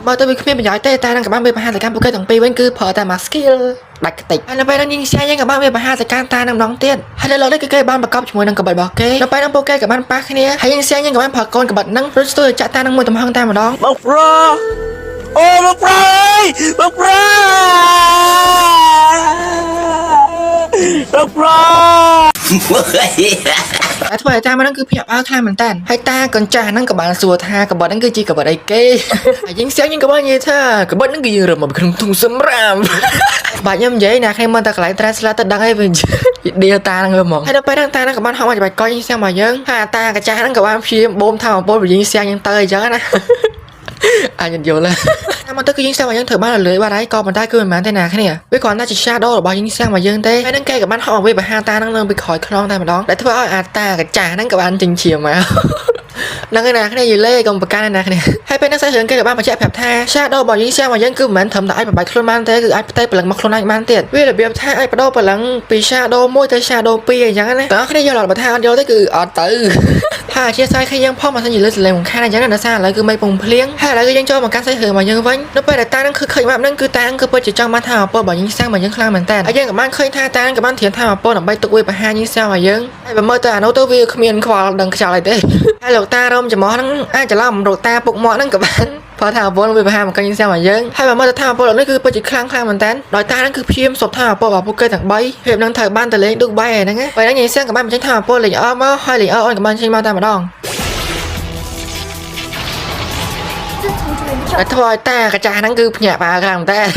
มาตัววิเคราะห์เป็นย้อยเต้ตานังกับบ้านไปผ่านกันปกติต่างปีวันคือพอแต่มาสกิลดักติเราไปนั่งยิงแช่ยังกับบ้านไปผ่านกันตานังน้องเตี้ยให้เราได้ใกล้บ้านประกอบช่วยนังกับบัตรบอกเก้เราไปนั่งโปเกกับบ้านปักนี่ให้ยิงแช่ยังกับบ้านผักกอนกับบัตรนังรถตู้จะตานังมวยตำห้องตามาดองบักรอโอ้บักรอบักรอบักรอแต่ถ้าตามันนั่นคือเพียบเอาคลายเหมือนกันให้ตาก่อนจ่านั่งกับบ้านสัวทากับบัตรนั่นคือจีกับบัตรไอเก้ยิงแช่ยังกับบ้านยี่ท่ากับบัตรนั่นคือยิงเรือมาเป็นทุ่งสำรามบาดย่ำเย้นะใครมันตะไคร้ตราสลัดตะดังให้เป็นเดียวตานั่งมองให้เราไปนั่งตานั่งกับบ้านห้องมาจะไปก้อยยิงแช่มาเยอะหาตากระจายนั่งกับบ้านพีโบมเท่าโบมยิงแช่ยังเตยเยอะนะยันเดียวเลยมันต้องคือยิงแซงมายังเถอะบ้านเลยว่าไรก็มันได้คือมันแต่หนาแค่เนี่ยไปก่อนน่าจะชาโดหรือบอลยิงแซงมายังเต้ไปนั่งใกล้กับบ้านห้องไปไปหาตานั่งเริ่มไปคอยคล้องตามาดองแต่ถ้าว่าอาตากับจ่านั่งกับบ้านจริงเฉียวมานั่งกันนะแค่เนี่ยยืนเล่กองปากกานะแค่เนี่ยให้เป็นนักเสือใกล้กับบ้านมาแช่แบบท่าชาโดบอลยิงแซงมายังคือเหมือนทำแต่ไอ้แบบใบโคลนมันเต้คือไอ้เต้เปลือกมาโคลนไอ้มันเตี้ยเวลาเบียบท่าไอ้ปะโดเปลือกปีชาโดมวยเตชาโดปีอย่างนั้นนะแต่แค่เนี่ยยอดหลอดมาท่าเดียวได้คืออตือถ้าเชียร์ไซค์แค่ยังพ่อมาสัญญาเลยเลยของข้าในยังนั้นนะซาแล้วคือไม่ปงเพลี้ยงถ้าแล้วก็ยังโจมาการใส่เหอมายังวันแล้วไปแต่ตานั่นคือเคยมานั่นคือตานั่นคือเปิดจะจ้องมาท่าปอบอกยิงแซงมายังคลางเหมือนแต่ไอ้ยังกับบ้านเคยท่าตานั่นกับบ้านเถียนท่าปอหนังใบตุกเวไปหายิงแซงมายังไอ้แบบเมื่อตาโนตัววิวขมิ้นขวาดังขจายเต้ไอ้หลอกตาเราจะมองนั่งไอ้จะล่ำหลอกตาปกมอนั่นกับบ้านพอท่าปอไปหามันก็ยิงแซงมายังให้แบบเมื่อท่าปอนั่นคือเปิดจะคลางเหมือนแต่รอยตานั่นคือพิมพ์ศพท่าปอบอกพวกเกยต่างใบเห็บนั่งถ่ายบ้านแต่เล็กดูใบนั่นไงไปนั่งยิงแซงกับบ้านมันใช้ท่าปอเลยอ้อมาให้เลยอ้อกับบ้านใช้มาตามมาดองถอยตากระจายนั่นคือหยาบากลางแต่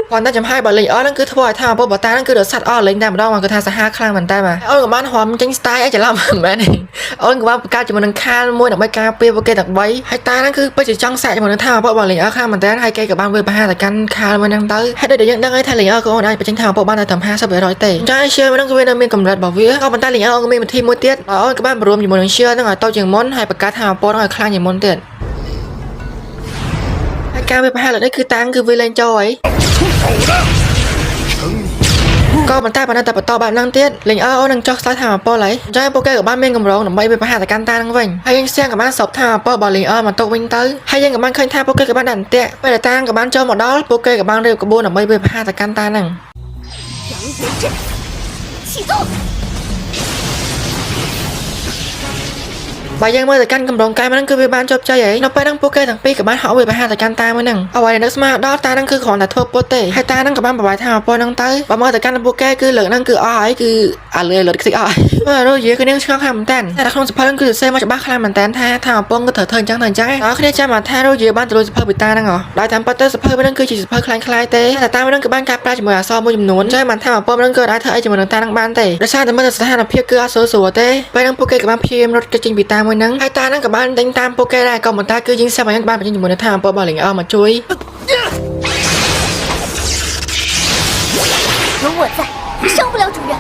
พอน่าจะให้บอลเลยนั่นคือถอยท่าปอบตานั่นคือเดือดสัตว์อ้อเลยแต่มาดองมันคือท่าสหคลางมันแต่มากับบ้านหอมจังสไตล์ไอ้จะเล่าแม่นี่กับบ้านการจะมันฆ่ามวยดอกไม้กาเปียโปเกตักไว้ให้ตานั่นคือไปจะจ้องแสจะมันท่าปอบอลเลยข้างมันแต่ให้แกกับบ้านเวรไปหาแต่กันคามันนั่งเตยให้ได้เดี๋ยวยังได้ไทยเลยก็ได้ไปจังท่าปอบบ้านแต่ทำ500เตะใจเชื่อมันนั่นคือเวรมีกำลังบอกว่าก็มันตาเลยก็มีมันทีมวยเตี้ยกับบ้านรวมอยู่บนเชื่อตั้งแต่โตอย่างม้อนให้ประกาศท่าปอตั้งแต่คลางอย่างม้อนเตี้ยการไปพาเราได้คือตังคือเวลนจอยก็มันใต้ปนันแต่ปะตอบ้านนั่งเตี้ยเล่นนั่งจอกซ้ายทางปอไหลใจโปเกกับบ้านเม่งกำร้องหนุ่มใบไปหาแต่การตานั่งวิ่งให้ยังเสี่ยงกับบ้านศพทางปอบอลเล่นมันตกวิ่งตื้อให้ยังกับบ้านเคยท่าโปเกกับบ้านดันเตี้ยไปแต่ตังกับบ้านโจหมดดอลโปเกกับบ้านเร็วกับโบหนุ่มใบไปหาแต่การตานั่งใบยังเมื่อแต่กันกำลังกายมันนั่นคือไปบ้านจบใจใหญ่เราไปนั่งโปเกต่างปีกับบ้านเขาไปหาแต่การตาเมื่อนั่งเอาไว้ในนักสมาดอตานั่นคือของแต่ทั่วโปเต้ให้ตานั่งกับบ้านปลายทางปอนั่งเต้ประเมื่อแต่กันโปเกคือเหลือนั่นคืออ้อยคืออะไรเหลือสิอ้อยเมื่อเราเยอะคือเนี่ยช่างทำแต่แต่คงสะพานนั่นคือเซมาจากบ้านคลายมันแต่ท่าทางปองก็เถิดเทินจังแล้วคือเนี่ยจะมาท่าเราเยอะบ้านแต่เราสะพานปิดตานั่งเหรอได้ทำปัตเตอร์สะพานนั่นคือจีสะพานคลายเต้แต่ตาไม่นั่งกับบ้านกาปลาจมูกซ้อมมือจำนวนใช่มันท่าปอนั่นก็ได้เธอไอจมูกตานั่งบ้านเต้และชาติเมื่อสถานเพียเกลือสัวเต้ไปนั่งโปเกกับบ้านพีเอ็มรถกระจิงปิดตาเมื่อนั่งให้ตานั่งกับบ้านตามโปเกได้ก็มันตาคือยิงแซมมายังบ้านไปยิงอยู่บนทางปอบอลเหลงมาช่วย有我在，伤不了主人。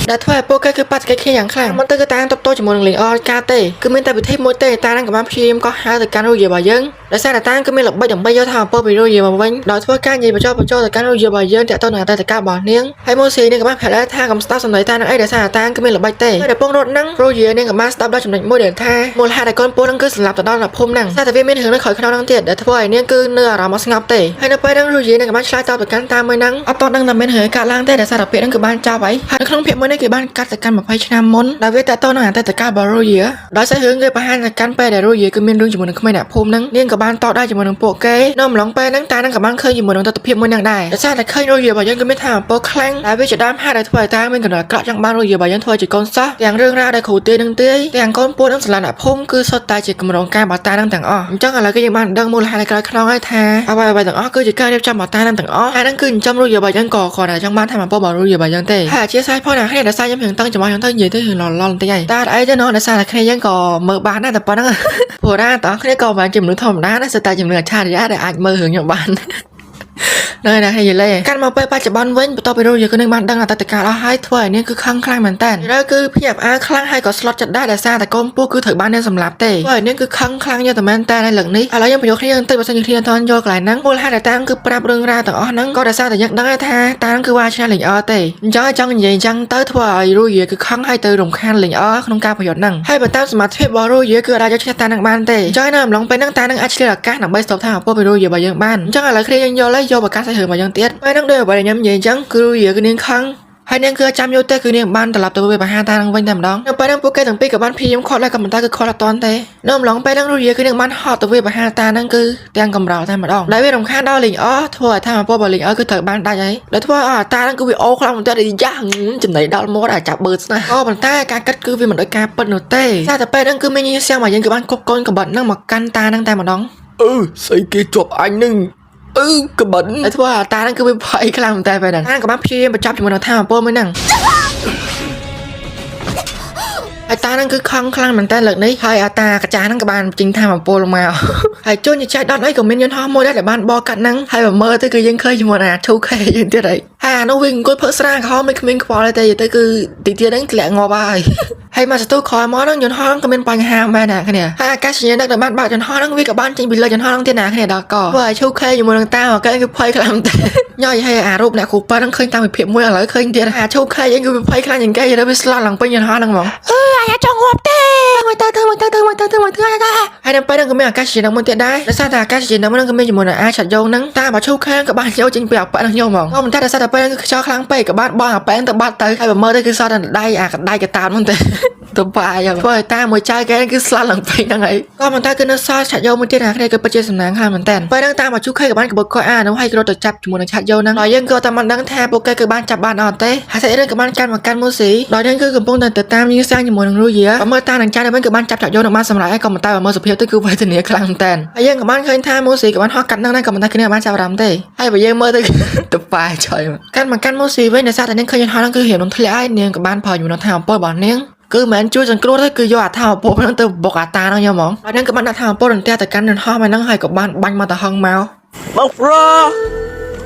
ได้ถ้วยโปเกคือปัดแค่อย่างคลั่งมันเตอร์ก็ตามตบโตจมูกเหลงกาเต้คือมีแต่ไปเทพมวยเต้ตานั่งกับบ้านพีเอ็มก็หาแต่การรู้เยอะบ่ยังและซาตานก็มีหลักใบดอกใบยอดทางปอไปรู้เยอะมาวันโดยทั่วการยิงไปจ่อแต่การรู้เยอะบ่ยังแต่ต้นหาแต่การบ่อเนี้ยให้โมซีเนี่ยกับบ้านแผลและท่ากับสตาร์สมัยตานั่งไอเดซาตานก็มีหลักใบเต้เดี๋ยวปงรถนั่งรู้เยอะเนี่ยกับบ้านสตาร์ได้จำนวนโมเดลท่าโมลหาแต่ก้อนปูนั่งคือสลับแต่ด้านหลับพุ่มนั่งซาแต่เวียนไม่ถึงนั่งขอยขนมนั่งเตี้ยเดี๋ยวถ้วยเนี่ยคือเนื้อเรามาสงับเต้ให้นักไปนั่งรู้เยอะเนี่ยกับบ้านชายตาแต่การตามมือนั่งเอาตอนนั่งนำเป็นเหยการล่างเต้เดี๋ยวซาแต่เพียนั่งคือบ้านเจ้าไว้หากน้องเพียมือนี่คือบ้านกัดแต่การแบบไฟชนะมนดาวเวตแต่ต้นนั่งแต่การบอรู้เยอะโดยใช้เหิงเลยไปหาแต่การไปแต่รู้เยอะคือมีเรื่องจมูกนั่งไม่หนาพุ่มนั่งเลี้ยงกับบ้านต่อได้จมูกนั่งโปเกน้องหลงไปนั่งตานั่งกับบ้านเคยอยู่บนตะเพียบมือนั่งได้แต่ซาแต่เคยรู้เยอะบ่ยังก็ไม่ทำโปคลั่งดาวเวจะด้ามผ้าได้ถ้วยตาไม่กระโดดกระจังบ้านรู้เยอะบ่ยังถ้วยจีก้อนซะอย่างเรื่องราวได้ขู่เตี้ยนั่งเตี้ยอย่างก้อนปูนั่งสลัดพุ่มคือสดตายจีกำลังการบ่ตานั่งต่างอ้อจังอะไรก็ยังบ้านดังมูลหาในกระคล้องให้แท้เอาไปต่างอ้อคือจีการเรียบจำบ่ตานั่งต่างอ้อหานั่งขึ้นจำรู้เยอะบ่ยังก่อขอได้จังบ้านทำมาโปบ่รู้เยอะบ่ยังเต้หาเชี่ยซ้ายพ่อหน้าให้ได้ซ้ายยังถึงตั้งจะมายังตั้งเยอะที่ถึงหล่อเตี้ยตาไอ้เจ้าน้องได้ซ้ายแค่ยังก่อเมื่อบ้านน่าแต่ปอนั่งผัวหน้าต่อแค่ก่อบ้านจิ๋มหรือทอมหน้าน่าสไตล์จิ๋มเหนือชาติยะได้อาจเมื่อหึงอย่างบ้าน nơi này hay gì lệ căn mà bay ba chả ban với tao bị rồi giờ cứ nên ban đăng là tất cả là hai thôi nên cứ khăng khăng mình tên đó cứ bây giờ khăng hay có slot chặtได้แต่xaแต่ก้มพวกคือถือบ้านเนี่ยสำหรับเตะthôi nên cứ khăng khăng nhưแต่มันแต่ในหลังนี้อะไรยังประโยชน์ที่ยังเตะภาษาอังกฤษตอนโยกหลายนังพวกhaiแต่ตั้งคือปรับเรื่องราวแต่อ๋อนังก็แต่xaแต่ยังได้ท่าตั้งคือว่าชนะหลิงเตะจ้าจังยังจังเตะthôi rồi giờ cứ khăng hayเตะรำคาญหลิงkhông caoประโยชน์นังให้บรรดาสมาธิบอลrồi giờคืออะไรจะชนะตานังบ้านเตะจ้านั่งลงไปนั่งตานังอัจฉริยะการนังใบสอบทางพวกไปrồi giờไปยังบ้านจังอะไรเครียดยังโยเลยโยประกาศใส่เหมายังเตี้ยไปนั่งเดินไปยังยังจังคือgiờ cứ nên khăng hai nênคือจำโยเตคือเนี่ยบ้านตลับตัวไปหาตานังวันดำดองไปนั่งปุ๊กแกถึงปีกับบ้านพี่ยังคอแล้วกับมันตาคือคอละตอนเตะน้องหลงไปนั่งรู้เยอะคือเนี่ยบ้านหอตัวไปหาตานั่งคือเตียงกำเราทำมาดองได้ไปรำคาญดาวหลิงทั่วทำมาพวกบอลหลิงคือเถิดบ้านได้ไงแล้วทั่วตานั่งคือวิโอคลำมันจะได้ย่างจำไหนดาวมดจับเบิร์ดนะก็มันตาการกัดคือวิมันโดยการเปิดหนูเตะถ้าแต่ไปนั่งคือไม่ยิ่งเสียงมายังคือบ้านกบก้นกับบัดนั่งมากันตานั่งแต่มาดองใส่กีจบอันนึงกระบันไอ้ทั่วตานั่นคือไปไพ่กลางแต่ไปนั่งนั่งกับบ้านพี่มาจับอยู่บนท่ามาโป้ไม่นั่งไอ้ตานั่นคือคลั่งคลั่งมันแต่หลักนี้ไอ้ตากระจายนั่งกับบ้านจริงท่ามาโป้ลงมาไอ้โจ้ยใจดอนไอ้กับเมนยันห่อมวยได้แต่บ้านบอกกันนั่งไอ้แบบเมื่อแต่คือยังเคยอยู่มาทุกใครยืนที่ไหนน้องวิ่งก็เพิ่งสร้างเขาไม่คมิ้งพอเลยแต่คือตีเตี้ยนั่งแหลงงอไปให้มาสตูคอยมอนั่งยันห่อนั่งกับเมนปังหาแม่น่ะแค่เนี่ยอากาศเย็นนั่งแต่บ้านบ้านยันห่อนั่งวิ่งกับบ้านจริงบินเลยยันห่อนั่งที่ไหนแค่เนี่ยดอกก่อว่าทุกใครอยู่บนตาก็คือไพ่กลางแต่ย่อยให้รูปเนี่ยครูป้านั่งเคยตามไปเพียบมวยอะไรเคยเดียร์ทุกใครยังคือไพ่กลางอย่างแกยังได้ไปสลัดหลังไปยันห่อนั่งมองอย่าจงหัวเต้มาเต้ให้นั่งไปนั่งก็ไม่อากาศเย็นนั่งบนเตียได้แล้วซาตาอากาศเย็นนั่งนั่งก็ไม่อยู่บนฉัดโยนั่งตาบอกทุกใครกับบ้านโยจริงไปออกไปนั่งโยมองก็มันแต่ซาตาไปนั่งคือชอบครั้งไปกับบ้านบ้าไปตั้งแต่บ้านเตยให้แบบเมื่อได้คือซาตาได้ได้กับตามมันแต่ตัวปลายอย่างพวกตามวยใจแกคือสลัดหลังไปยังไงก็มันตาคือนั่งซาฉัดโยมันเตี้ยนะใครก็ไปเจอสำนักข่าวมันแต่ไปนั่งตามมาชุกใครกับบ้านกับบุกก็น้องให้เราจับจมูกฉัดโยนั่งลอยยังก็ตามมันนั่งแทบโปรแกกับบ้านจับบ้านอ่อนเต้หาใส่เรื่องกับบ้านการมาการมูสีลอยยังคือกับพวกแต่ตามยิ่งสร้างจมูกนั่งรู้เยอะเมื่อตาหนังใจในบ้านกับบ้านจับฉัดโยนั่งมาสำหรับให้ก็มันตาแบบเมื่อสุเพียวก็คือไว้เสน่ห์กลางแต่ยังกับบ้านเคยท่ามูสีกับบ้านฮอกกันนั่งกับมันตาคือเนี่ยบ้านจับรำเต้ให้ไปยังเมื่อตัวปลายชอยการมาการมูสีไว้ในซาแต่นั่งเคยยันฮอนั่งคือเห็นน้องทะเลไอเนียงกับบ้านพออยู่น้องทางป้อบ่อเนียงคือเหมือนจูจนกลัวถ้าคือยอดเท้าโป๊ะนั่งเติมบอกตานั่งยอมองแล้วนั่งกับบ้านทางโป๊ะนั่งเตี้ยแต่กันนั่งห่อมานั่งให้กับบ้านบังมาแต่ห้องเมามะพร้าว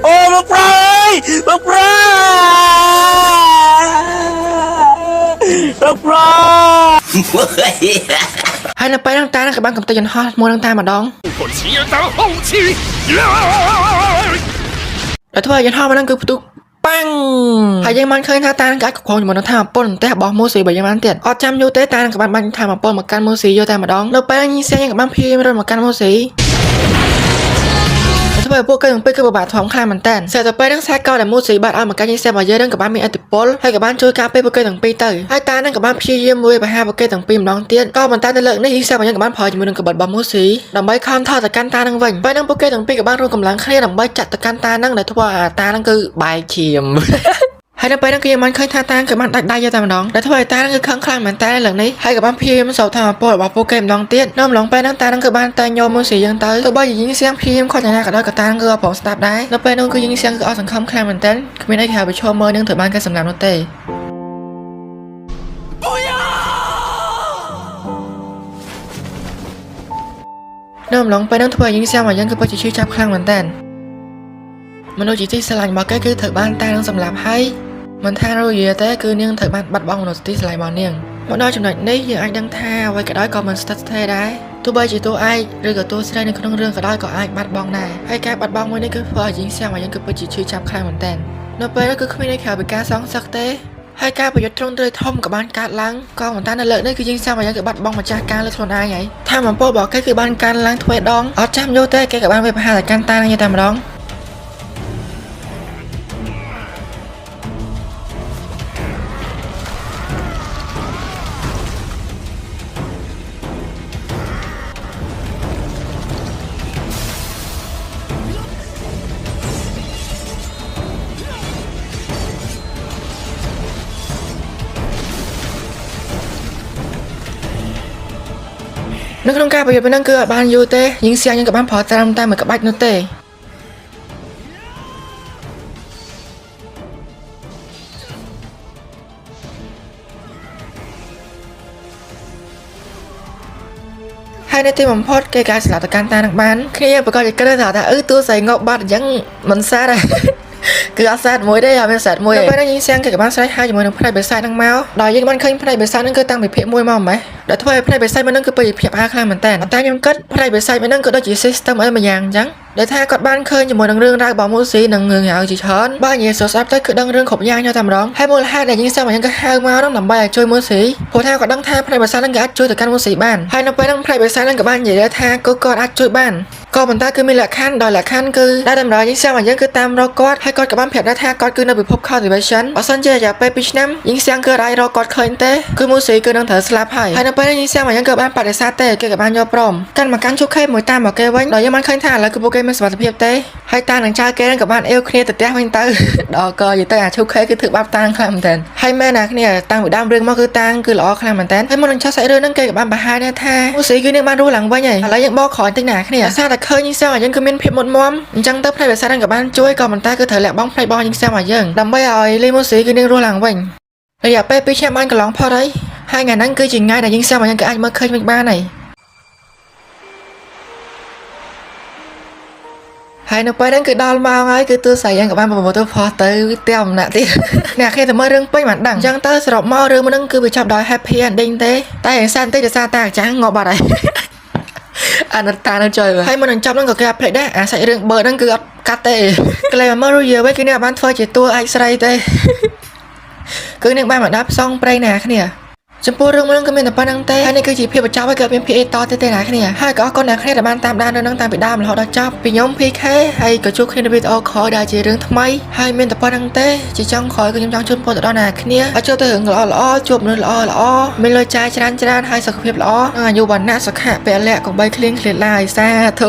โอ้มะพร้าวมะพร้าวมะพร้าวให้นั่งไปนั่งตานั่งกับบ้านกับตายันห่อมัวนั่งตามาดองแล้วถ้ายันห่อมานั่งคือประตูปังหายังมันเคยท่าตานังกับของอยู่บนท่าป่นแต่บอกโมสีใบยังมันเตียนอดจำโยเตตานังกับบ้านท่ามาป่นมากันโมสีโยตามาดองเราไปนั่งยิงเสียงกับบ้านพี่ไม่โดนมากันโมสีถ้าไปพวกก็ยังไปคือบาดท้องคลายมันแตนเสียต่อไปนั่งแซกก็แต่โมสีบาดเอามากันยิงเสียมาเยอะนั่งกับบ้านมีอัติปอลให้กับบ้านช่วยกาไปพวกก็ยังไปเตยให้ตานั่งกับบ้านพี่เยี่ยมวยไปหาพวกก็ยังปีมดองเตี้ยนก็มันตาในเลิกนั่งยิงเสียมายังกับบ้านพออยู่มือนึงกับบาดบอมโมสีดำใบคอนท่อแต่กันตานั่งวิ่งไปนั่งพวกก็ยังปีกับบ้านรวมกำลังเครียดดำใบจัดแต่กันตานั่งในทั่วตานั่งคือใบเขียมให้นั่งไปนั่งก็ยังมันเคยท่าตากับมันได้เยอะแต่มันน้องแล้วถ้าไปตานั่งคือครั้งครั้งเหมือนตาในหลังนี้ให้กับบ้านพี่มันสาวทางปวดว่าโปรแกรมน้องเตี้ยน้องหลงไปนั่งตานั่งคือบ้านตาโยมมือสียังเตยตัวบ้านยิงเสียงพี่มันข้อใจหน้ากับได้กับตานั่งคือผมสตาร์ทได้แล้วไปนั่งคือยิงเสียงคือเอาสังคมคลายเหมือนเต้นคือไม่ได้แค่ไปโชว์มือนั่งถือบ้านกันสำหรับน้องเต้น้องหลงไปนั่งทั่วยิงเสียงมายังคือไปชื่อจับครั้งเหมือนเต้นมันดูจีที่สลายมาก็คือถือบ้านตานั่งสำหรับให้มันท่าเราเยอะแต่คือเนื่องถือบ้านบัดบ้องมันที่สลายมาเนี่ยมันน้อยจุดไหนนี่อย่างไอ้ดังท่าไว้ก็ได้ก็มันสตัดเทได้ตัวใบจีตัวไอ้หรือกับตัวสไลด์ในเรื่องก็ได้ก็ไอ้บัดบ้องได้ให้แกบัดบ้องไว้นี่คือพอยิงเสียงมายังคือไปจีชื่อจับคลายเหมือนเต้นนับไปแล้วก็ไม่ได้ข่าวไปการสองสักเต้ให้การประยุทธ์ตรงเลยท่อมกับบ้านการล้างก็เหมือนตาในเลิกนี่คือยิงเสียงมายังคือบัดบ้องมาจากการเลยทนได้ไงถ้ามันโป้บอกก็คือบ้านการล้างถ้วยดองเอาจำโยเต้แกกับบ้านไปพาแต่การตาในยามดองนึกต้องการประโยชน์ไปนั่งเกลือบ้านยูเต้ยิงเสียงยังกับบ้านพอตามเหมือนกับบ้านโนเต้ให้ ហើយនៅទីបំផុតគេកាស្លាប់ទៅកាន់តានឹងបានគ្នាប្រកបជាគិតថាតួស្រីងប់បាត់អញ្ចឹងមិនសាដែរគឺអត់សាត់មួយទេអត់មានសាត់មួយពេលហ្នឹងយើងសៀងគេក៏បានស្រែកហៅជាមួយនឹងផ្នែកបិសាចហ្នឹងមកដល់យើងបានឃើញផ្នែកបិសាចហ្នឹងគឺតាំងពីភាគ1មកម៉េះដែលធ្វើឲ្យផ្នែកបិសាចមួយហ្នឹងគឺពេញភាពអាខ្លាំងមែនតើតែខ្ញុំគិតផ្នែកបិសាចមួយហ្នឹងក៏ដូចជា system អីមួយយ៉ាងអញ្ចឹងដែលថាគាត់បានឃើញជាមួយនឹងរឿងរ៉ាវរបស់មូស៊ីនិងរឿងរ៉ាវជាច្រើនបើនិយាយសួរស្ដាប់ទៅគឺដឹងរឿងគ្រប់យ៉ាងតែម្ដងហើយមូលហេតុដែលយើងសៀងមកយើងក៏ហៅមកហ្នឹងដើម្បីឲ្យជួយមូស៊ីព្រោះថាគាត់ដឹងថាផ្នែកបិសាចហ្នឹងក៏អាចជួយទៅកាន់មូស៊ីបានហើយនៅពេលហ្នឹងផ្នែកបិសាចហ្នឹងក៏បាននិយាយថាគាត់អាចជួយបានក៏ប៉ុន្តែគឺមានលក្ខខណ្ឌដោយលក្ខខណ្ឌគឺដែលតម្រូវយើងសៀងមកយើងគឺតាមរកគាត់ហើយគាត់ក៏បានប្រាប់ថាគាត់គឺនៅពិភព cultivation បើសិនជារយៈពេល2ឆ្នាំយើងសៀងគឺអាចរកគាត់ឃើញទេគឺមូស៊ីគឺនឹងត្រូវស្លាប់ហើយនៅពេលនេះយើងសៀងមកយើងក៏បានបដិសេធទេគេក៏បានយកព្រមកាន់មកកាន់ជុកខេមួយតាមមកគេវិញដល់យើងបានឃើញថាឥឡូវគឺពួកគេមានសុវត្ថិភាពទេហើយតានឹងចៅគេនឹងក៏បានអេវគ្នាទៅផ្ទះវិញទៅដល់ក៏និយាយទៅអាជុកខេគឺធ្វើបាបតាងខ្លាំងមែនតើហើយមែនណាគ្នាតាំងពីដើមរឿងមកគឺតាងគឺល្អខ្លាំងមែនតើហើយមុននឹងចោះសាច់រឿងហ្នឹងគេក៏បានបង្ហាញថាមូស៊ីគឺនឹងបានរស់ឡើងវិញហើយឥឡូវយើងបកក្រោយតិចណាគ្នាសារតែឃើញយើងសៀងមកយើងគឺមានភាពមុតមមអញ្ចឹងទៅផ្នែកភាសាហ្នឹងក៏បានជួយក៏ប៉ុន្តែគឺត្រូវលាក់បង់ផ្នែករបស់យើងសៀងមកយើងដើម្បីឲ្យលីមូស៊ីគឺនឹងរស់ឡើងវិញរយៈពេល2ឆ្នាំបានកន្លងផុតហើយថ្ងៃហ្នឹងគឺជាថ្ងៃដែលយើងសៀងមកយើងក៏អាចមើលឃើញវិញបានហើយនៅពេលហ្នឹងគឺដល់ម៉ោងហើយគឺទូស្រីយើងក៏បានប្រមូលទៅផុសទៅតែអំណាក់ទៀតអ្នកគេទៅមើលរឿងពេញមិនដឹងអញ្ចឹងទៅសរុបមករឿងហ្នឹងគឺវាចាប់ដោយ happy ending ទេតែឯងសានតិចដោយសារតែអាចារ្យងាប់បាត់ហើយអានតានៅចុយហើយមុននឹងចប់ហ្នឹងក៏គេអត់ភ្លេចដែរអាសាច់រឿងបើហ្នឹងគឺអត់កាត់ទេក្លែមករួយវិញគឺអ្នកបានធ្វើជាតួឯកស្រីទេគឺនឹងបានមកដាក់ផ្សងប្រេងណាគ្នាចំពោះរឿងហ្នឹងក៏មានតែប៉ុណ្្នឹងទេហើយនេះគឺជាភាពបញ្ចប់ហើយក៏មានភាគអេតទេណាគ្នាហើយក៏អរគុណអ្នកគ្នាដែលបានតាមដានរឿងហ្នឹងតាំងពីដើមរហូតដល់ចប់ពីខ្ញុំ PK ហើយក៏ជួបគ្នានៅវីដេអូក្រោយដែលជារឿងថ្មីហើយមានតែប៉ុណ្្នឹងទេជាចុងក្រោយក៏ខ្ញុំចង់ជូនពរទៅដល់អ្នកគ្នាឲ្យជួបតែរឿងល្អៗជួបមនុស្សល្អៗមានលុយចាយច្រើនហើយសុខភាពល្អនិងអាយុវណ្ណៈសុខៈពលៈកុំបីឃ្លៀងឃ្លាតឡើយសាធុ